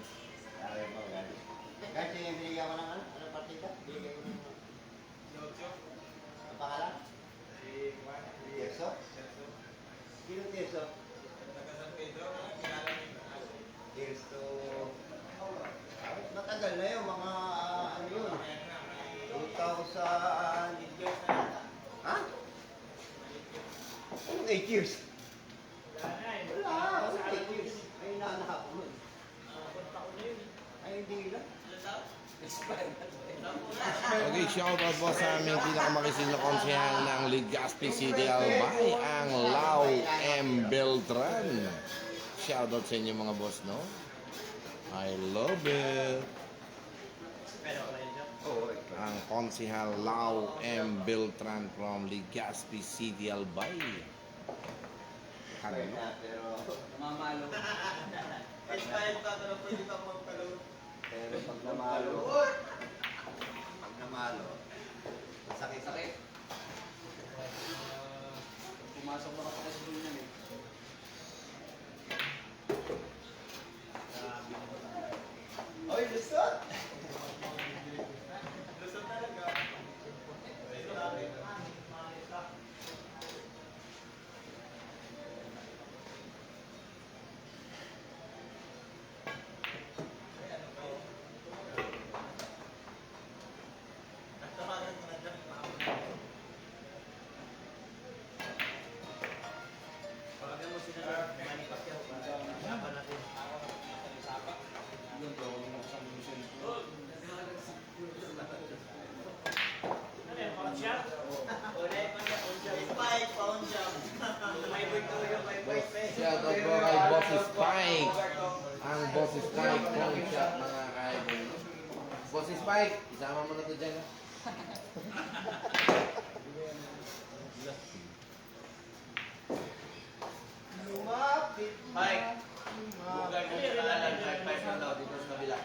Sabi mo, gabi. Kasi binigyan ko ng ano? Anong partida? Binigyan ko ng ang pangalan? Tieso? Sino Tieso? Tieso. Matagal na yun, mga ano yun? 2000... Ha? Anong 8 years? Wala, 8 years. Ay, naanak ko nun. Ay, hindi lang. Okay, shoutout po sa aming pinakamakisig na konsehal ng Legazpi City Albay, ang Lau M. Beltran. Shoutout sa inyo mga boss, no? I love it. Oo, Ang konsehal Lau M. Beltran from Legazpi City Albay. Hello. pero... Mamalo. Kahit kaya tatanong pwede kang magtalong. Pero pag namalo, sakit-sakit. Pumasok na kapag sa dulo eh. Oy, lusot! Lusot talaga. Pagkakas mo sila manipas yan, usapan natin. Yun, bro. Yung sa museum. Spike, pound jump. May boy ko yung may boy face. Shout out po kay Boss Spike. Ang Boss Spike phone shop mga kaibon. Boss Spike, isama mo na to dyan. Lumapit. Mike. Bugan mo yung kalalan. Five lang daw dito sa kabila.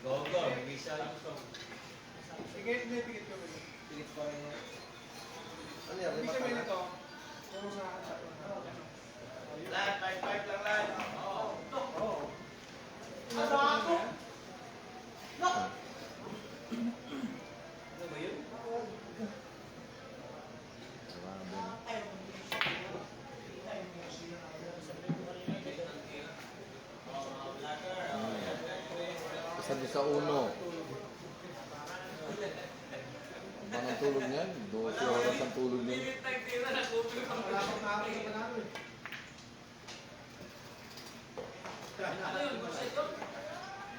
Go, go. Visa yung song. Sige, may pikit kami. Tigit pa rin. Ano yan? Hindi kami nito. Pero sa Lan, five lang lan. Oo. Ano ako? Ano ba yun? Isa din sa uno. Ang tulog niyan? 12 oras ang tulog niyan. Wala akong nakakita sa panalo eh.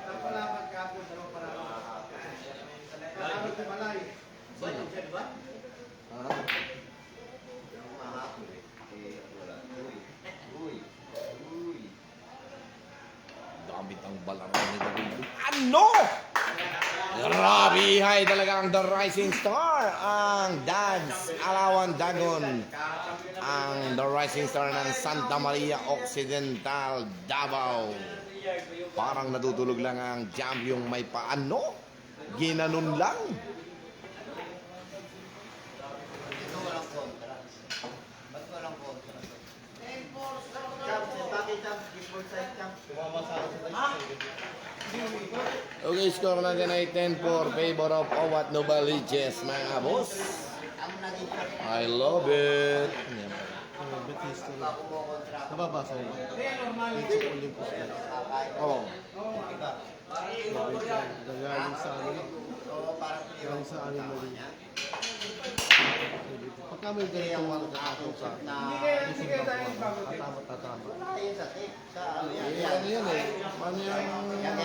Ang palapag kapon, dalawang palapag. Palapag sa balay. Ba, yung dyan ba? Ah, Yung mahapon eh. Eh, wala. Uy. gamit ang balaran ni David. Ano? Grabe, hay talaga ang The Rising Star. Ang Dads Alawan Dagon. Ang The Rising Star ng Santa Maria Occidental, Davao. Parang natutulog lang ang jump yung may paano. Ginanon lang. Ito walang kontra. Ba't walang kontra? Jump, bakit jump? Keyboard side jump. Okay, score natin ay 10-4 favor of Owat Novaliches, mga boss. Ang naging I love it. ako mo kontra. Nababasa mo ba? Normal. Kahit Oh. iba. Nagaling sa ano lang. Oo, parang Galing sa ano tama lang. niya. Pagka may Kaya ganito ang mga nakakot sa na Hindi kaya tayo bago. tatama. wala yun sa tape. Sa ano yan. Eh, ano yan eh? Ano yan?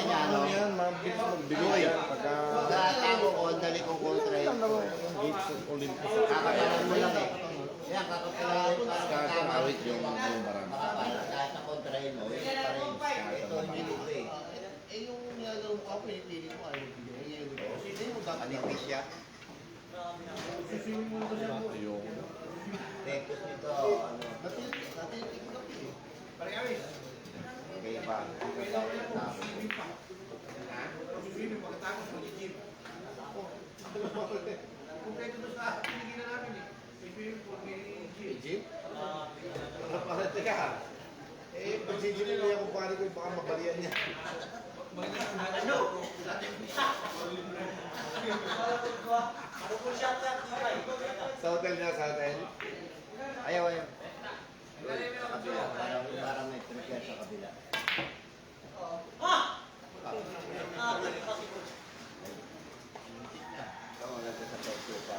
Ano yan? Mabilis magbigay. Pagka... Dati ko ko, ang dali kong kontra eh. Ang laro yung gates of Olympus. Kakatalan mo lang eh. Yan, kakatalan mo lang. Kakawit yung barang. Kahit na kontrahin mo, yun pa rin. Ito, hindi dito eh. Eh yung nilalaro mo ako, pinipili mo ayaw bigay. Hindi mo dapat. Manipis siya. Yung... Tapos nito, ano, Natitik mo lang eh. kaya pa. Swimming pagkatapos mag-gym. Kung kayo doon sa pinigilan namin eh. May swimming pool, may gym. Jeep? Para teka. Eh, pag sisili mo yung kumpani ko, baka mabalian niya. Ano po siya sa tibay? Sa hotel niya, sa hotel. Ayaw. Sa kabila, parang may prepare sa kabila. Oo, nasa sa Tokyo pa.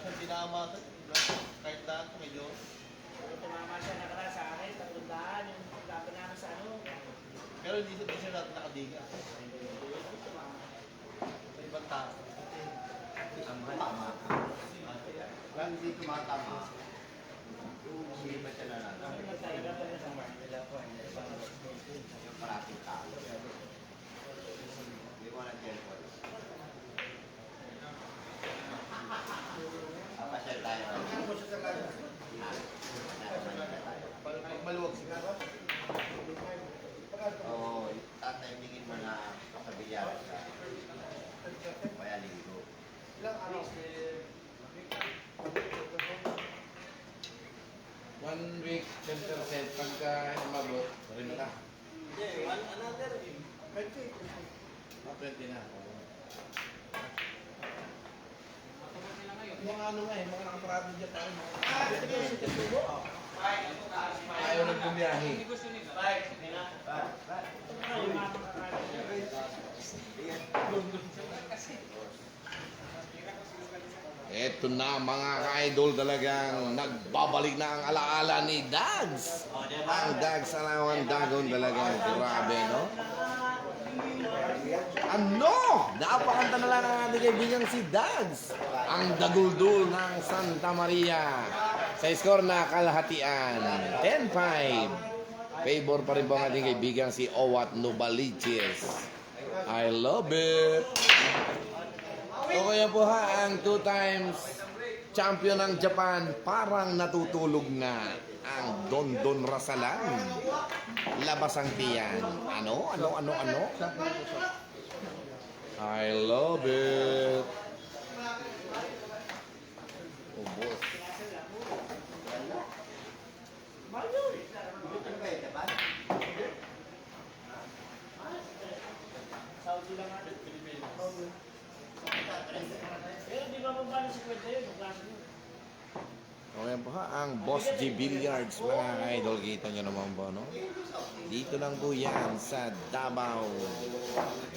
siya tinamatan. Kahit daan, medyo. Tumama siya nakala sa akin, 300 yung pagkapan namin sa ano. Pero hindi siya natin nakadiga. Sa ibang tao. Tama. Lang hindi tumatama. Hindi ba siya nananakit? Yung parating tao. Hindi mo na cellphone. Papasyal tayo. Pag maluwag siguro. Oo, tatayimingin mo na kasabihan sa kaya linggo. Ilang araw? 1 week, 10%. Pagka umabot, rin na. Hindi, another. 20 na. Mga ano nga eh, mga nakaparado dyan tayo. Ayaw ng bumiyahe. Eto na mga ka-idol, talagang nagbabalik na ang alaala ni Dags. Ang Dags Alawan Dagon talagang grabe, no? Ano? Napakanta na lang ang ating kaibigan si Dags. Ang daguldul ng Santa Maria. Sa score na kalahatian, 10-5. Favor pa rin po ang ating kaibigan si Owat Nubaliches. I love it. O kaya po ha, ang 2 times champion ng Japan, parang natutulog na ang Dondon Rasalan. Labas ang tiyan. Ano? I love it. Oh, boss. Ano ba yun, diba? Saudi lang natin. Pero di ba mabalo si Kwenta yun? Yung klase yun. Okay po ha, ang Boss G Billiards, mga idol, kita nyo naman po, no? Dito lang po yan sa Davao,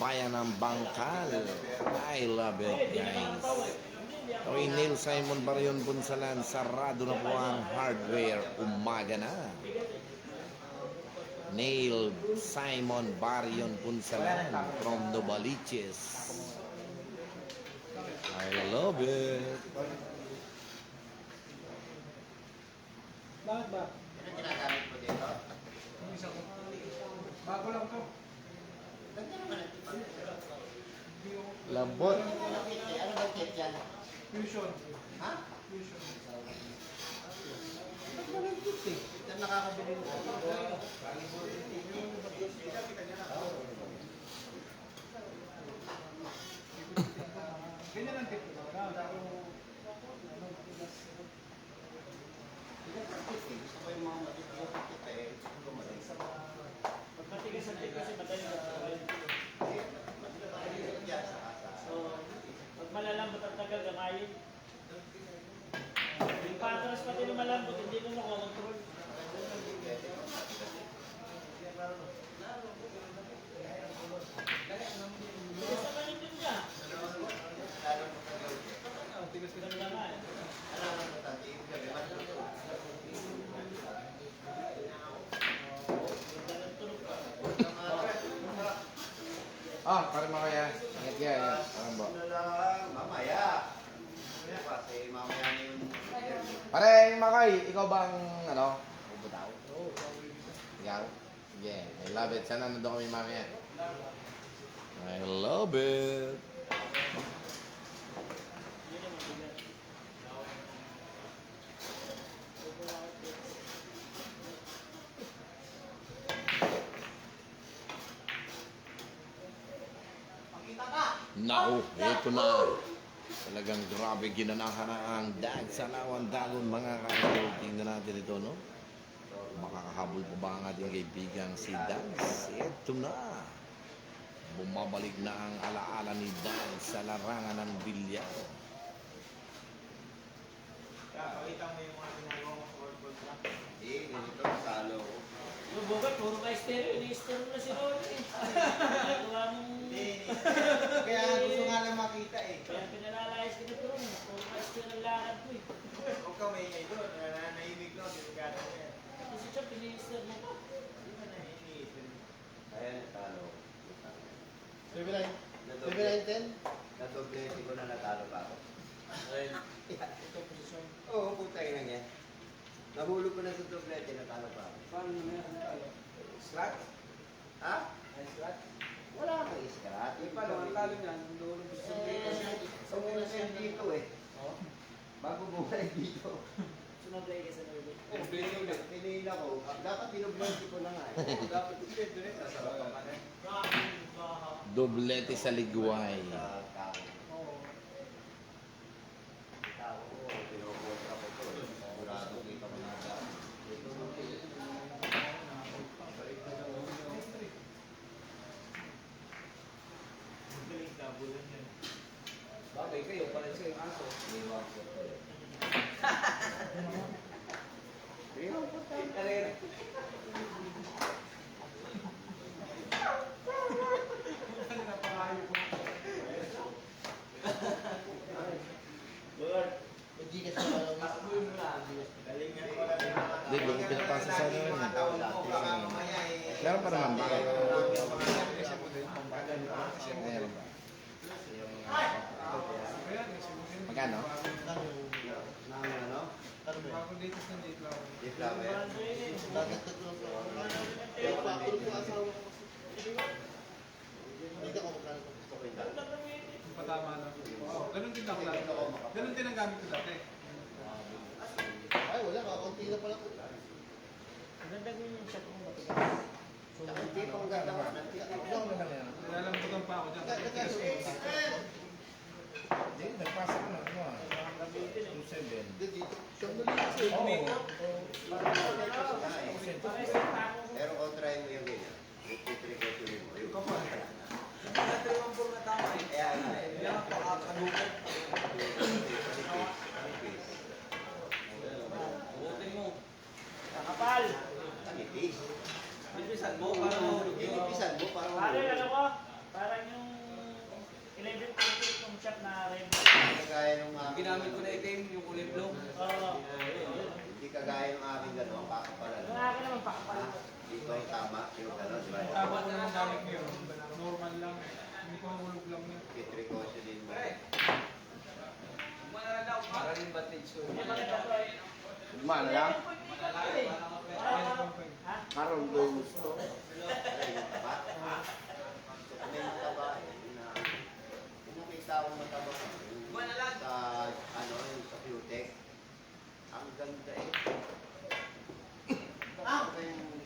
bayan ng Bangkal. I love it, guys. Okay, Neil Simon Barion Bunsalan, sarado na po ang hardware, umaga na. Neil Simon Barion Bunsalan from Novaliches. I love it. Bakit ba? Ano ginagamit mo dito? Bago lang to. Ganda naman ang tipa. Lambot. Ano ba kit yan? Fusion. Ha? Fusion. Ito nakakabili mo. Ganyan ang tip. Gusto ko yung mga matitigas na kita eh. Gumaling sa mga. Pag matigas ang tip kasi madali na. So, pag malalambot ang tagal, gamayin. Yung patras pati ng malambot, hindi mo makokontrol. Tigas naman yung tip niya. Ganda nga eh. Ah, pare mamaya. Ingat ka, yan. Parang ba? Ano lang, mamaya. Kasi mamaya na yung interview. Pare, Makoy, ikaw bang, ano? Bubutaw? Ikaw? Sige, I love it. Sana nandun kami mamaya. I love it. Yun ang mabigat. Naku, ito na. Talagang grabe ginanahan na ang Dags Alawan Dagon, mga ka-idol. Tingnan natin ito, no? Makakahabol pa ba ang ating kaibigang si Dags? Ito na. Bumabalik na ang alaala ni Dags sa larangan ng bilyar. Pakita mo yung mga ginagawa mo sa World Cup lang. Hindi, ganito, salo ko. Yung bugat, puro ka estero. Ini-estero na si Ronnie. Nagawa mong... Kaya gusto nga lang makita eh. Kaya pinalalayas ka na ito. Puro ka estero ang lakad mo. si Chap, ini-stir mo pa. Ayan, talo. 7910? Nadoblete ko na natalo pa ako. Ito, posisyon. Oo, putay na niya. Nahulog ko na sa doblete, natalo pa ako. Paano na yan? Slot? Ha? Ay, slot? Wala kang iskat. Yung paano, ang talo niyan, doon ko sa Sa muna siya dito eh. Bago bumalik dito. Sumablay ka sa Norway. Oh, play ulit. Pinila ko, dapat dinoblete ko na nga eh. Dapat ulit doon sa sarap ka man eh. Doblete sa Ligway. Sa tao. Oo. Tao ko, pinokontra ko to. Sigurado kita mo na daan. Bagay kayo, palit sa yung aso. Iwan ko to eh. Iwan ko to. Kaya May Gcash na lang. Hindi, doon ko pinapasa sa ano yun. Taon mo, baka mamaya eh. Meron pa naman ba? Meron ba? Magkano? Nang ano? Ano ba? Di flower. Dadagdag ko lang po. Kaya patulog ko asawa ko. Hindi ako magkano ko. Gusto ko yung dati. Patama na. Oo, ganun din ako dati. Ganun din ang gamit ko dati. Ay, wala. Kakunti na pala ko. Maganda ko yung shot mo matigas. Tsaka hindi pang ganda ka. Nilalambutan pa ako dyan. Hindi, nagpasa ko na. Ano ah? 2.7. Dito. Siyang mali kasi. Pero kung try mo yung ganyan, ititrikotuloy mo. Yung kapal. nagtatriwang na tama eh. Kaya nga eh. Kaya pakakalugan. Butin mo. Kakapal! Kanipis. Bilisan mo para mahulog yun. Inipisan mo para Parang mahulog. ano ko? Parang yung 11 feet yung shot na red. Hindi kagaya nung aking... Ginamit ko na itim, yung kulay blue. Oo. Hindi kagaya nung aking gano'n, kakapalan. Yung akin naman pakapal. Dito ang tama, yung gano'n, di ba? Tama na lang gamit ko yun. Normal lang. Hindi ko mahulog lang yun. Itrikosyo din mo. Mana daw, para rin batid ko. Yung maganda ko eh. Mana lang? Ha? Karong gusto. Ay, yung taba. Ano yung taba? Yung nakita akong mataba ko. Sa, ano, yung sa Qtex. Ang ganda eh. Ano yung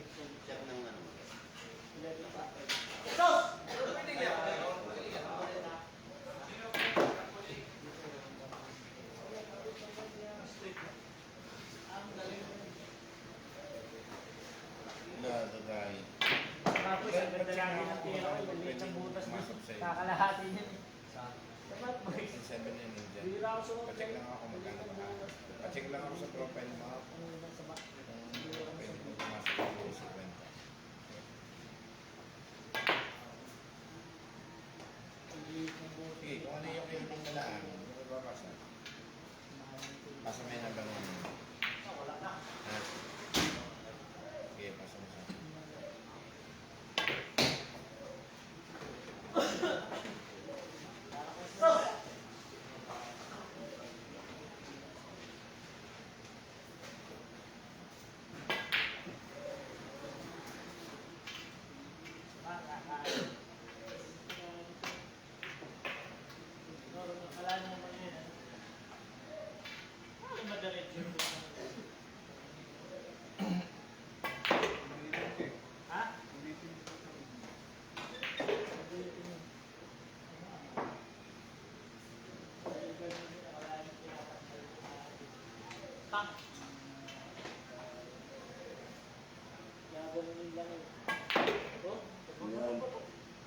check ng ano? Nagagay. Tapos ang ganda lang ng tira ko. Yung liit ng butas dito. Kakalahati niya. Dapat mag- 7 yun yun dyan. Bira ako sa Pacheck lang ako magkano ba. Pacheck lang ako sa profile mo. Ano ba sa ba? Kung pwede ko pumasok ako sa kwenta. Sige, kung ano yung yung nalaan, mababasa. Pasa mo yun hanggang ano. Ha? Sige, pasa mo sa akin.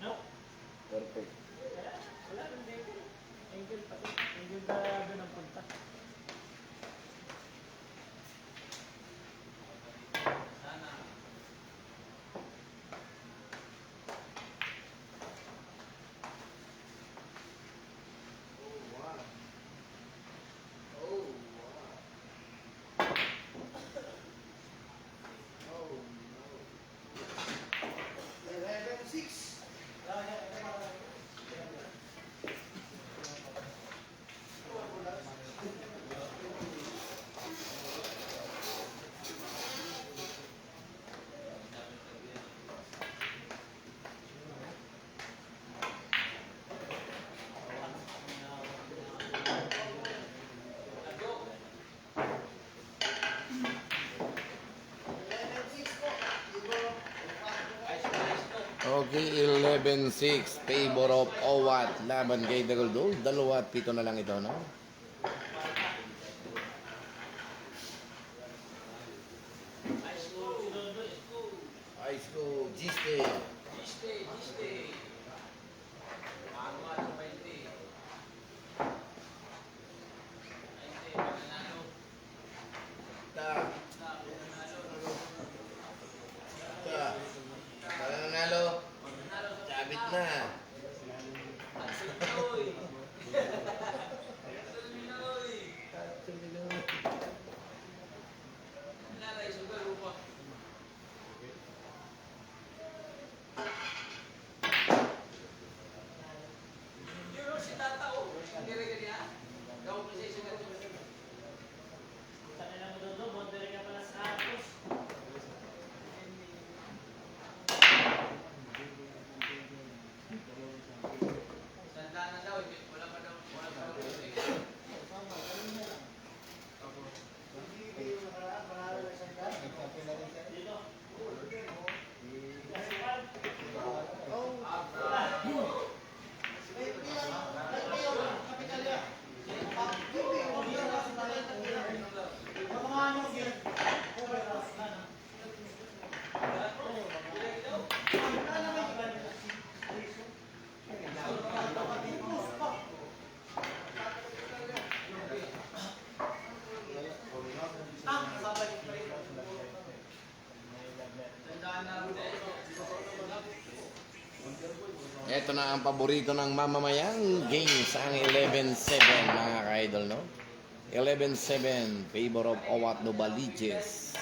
No? Perfect. Wala nang decor. Angle pa rin. Angle na doon ang punta. Okay, 11-6. Favor of Owat. Laban kay Daguldul. 2-7 na lang ito, no? High school, Giste. Ta. Ta. Parang nanalo. Sabit na. Ito na ang paborito ng mamamayang games, ang 11-7 mga ka-idol, no? 11-7, favor of Owat Novaliches.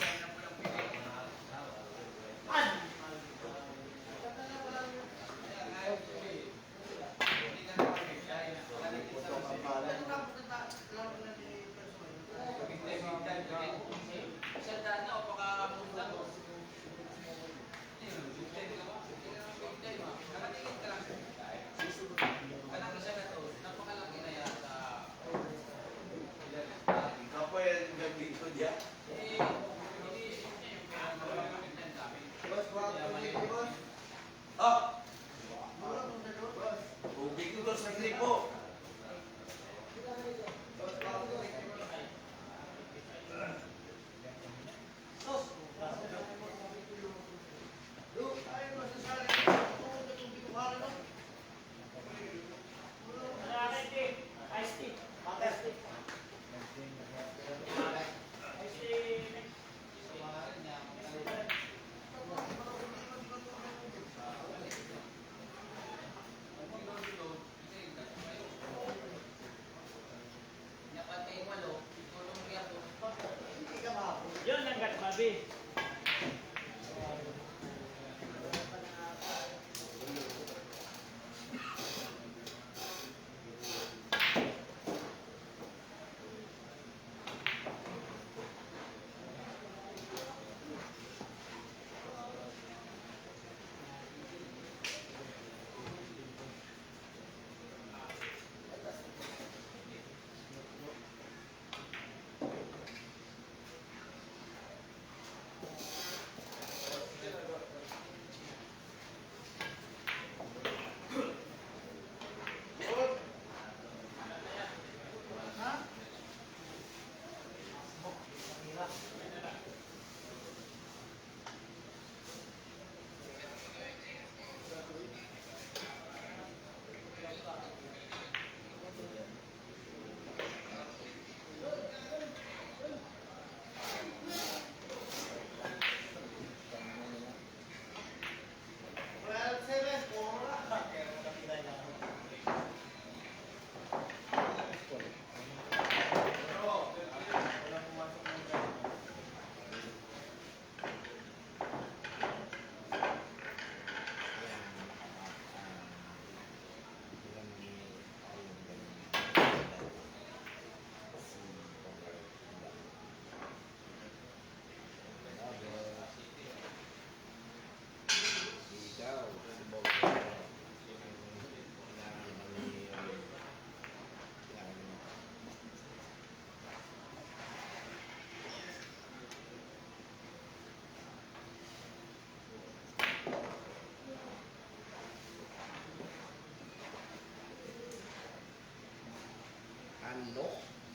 Ako yan, gagawin ko diya. Ah! Ubig ko doon sa gripo.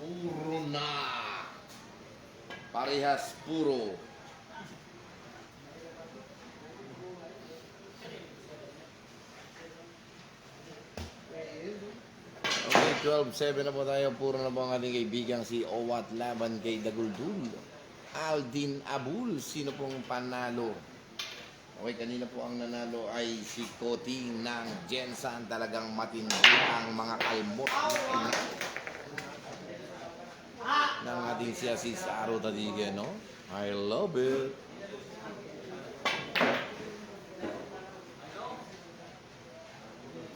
Puro na. Parehas puro. Okay, 12-7 na po tayo. Puro na po ang ating kaibigang si Owat laban kay Daguldul. Aldin Abul, sino pong panalo? Okay, kanina po ang nanalo ay si Koti ng Jensan. Talagang matindi ang mga kalmot ng ating siya si Saro Tadiga, no? I love it.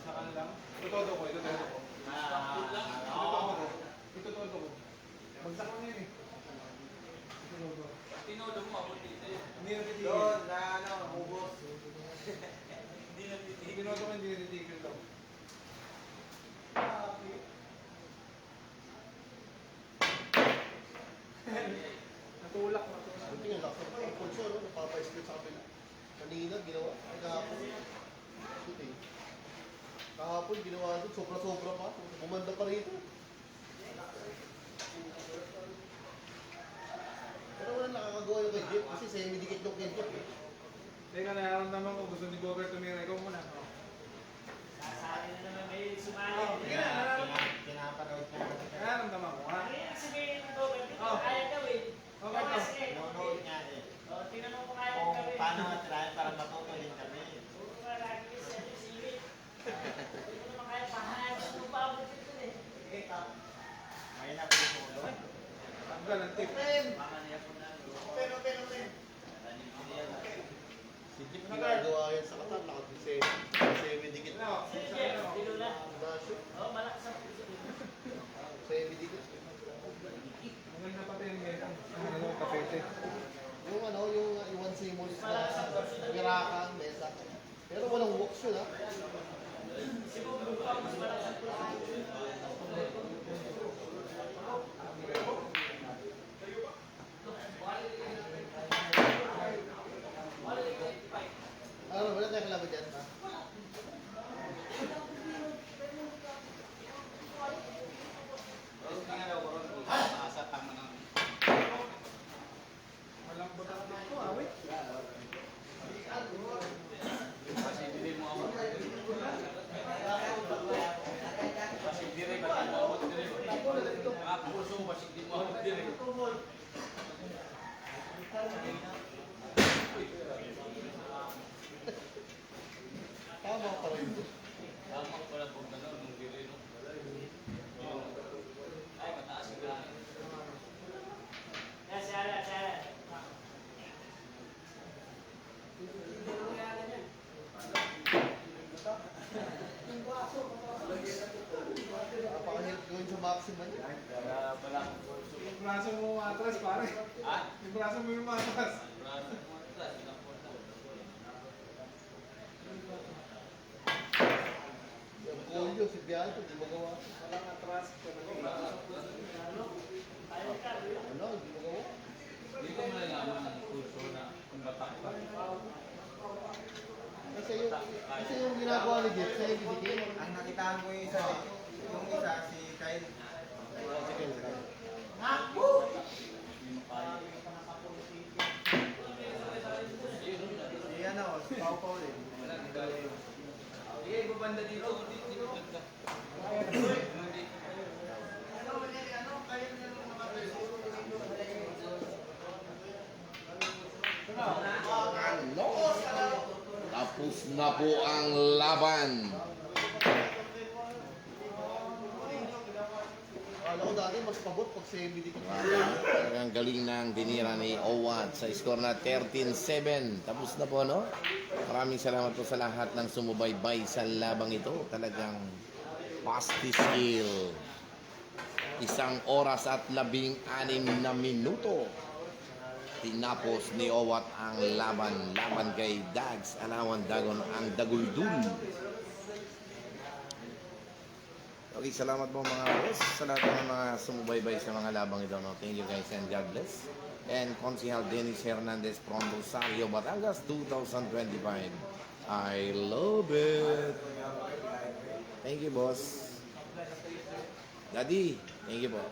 Sa kanilang, itutodo ko. Itutodo ko. Bagsak lang yan eh. Tinodo mo, abot dito yun. Hindi na titigil. Doon, na ano, ubos. Binoto ko hindi na titigil daw. Natulak. Buti nga, laptop ko. Ang pulso, no? Napapa-split sa kapila. Kanina, ginawa. Ay, kahapon. Buti. Kahapon, ginawa doon. Sobra-sobra pa. Bumanda pa rito. Pero wala nakakagawa yung kay Jeff kasi semi-dikit yung kay Jeff. Eh. Teka, nararamdaman ko gusto ni Gobert tumira. Ikaw muna. Sasabi na naman may sumali. Sige na, nararamdaman. Pinapanood ka na. Nararamdaman ko, ha? Kasi may Robert, hindi ko Oh. kaya gawin. Okay, Baka to. sige. Nanonood nga eh. Oh, tinanong ko kaya Kung gawin. paano matirahin para matuto din kami. Puro ka lagi ko sa silip. Hindi ko naman kaya pahayan ng lupabot ito eh. May napinulo. Tanggal ang tip. Si Jeff ginagawa yan sa katal. Semi-dikit. Ano? Sige, dilo na. Dasyo. Oh, malakas ang puso. Semi-dikit. Magaling na pati yung metang. Ano, tapete. Yung ano, yung Iwan Simonis na Mirakan, Mesa. Pero walang works yun, ha? Ano, wala tayong kalaban dyan, ha? Walang butas dito, ah. Wait. Tama pa rin. Yan, si Alan, si Alan. Napakahirap gawin sa maximum yun. Yung braso mo umatras, pare. Yung braso mo yung umatras. Yung Colio, si Bialto, di magawa. Walang atras. Ano, di magawa. Kasi yung ginagawa ni Jeff, sa ibigay. Ang nakitaan ko yung isa, si Kyle. Si ano, si Pau Pau rin. Sige, ibabanda dito. Dito ganda. Ano? Tapos na po ang laban. Akala ko dati mas pabot pag semi-dikit. Talagang galing ng tinira ni Owat sa score na 13-7. Tapos na po, no? Maraming salamat po sa lahat ng sumubaybay sa labang ito. Talagang pasti skill. 1 oras at 16 na minuto. Tinapos ni Owat ang laban kay Dags Alawan Dagon ang Daguldul. Okay, salamat po mga boss sa lahat ng mga sumubaybay sa mga labang ito. No? Thank you guys and God bless. And Consihal Dennis Hernandez from Rosario, Batangas, 2025. I love it. Thank you, boss. Daddy, thank you po.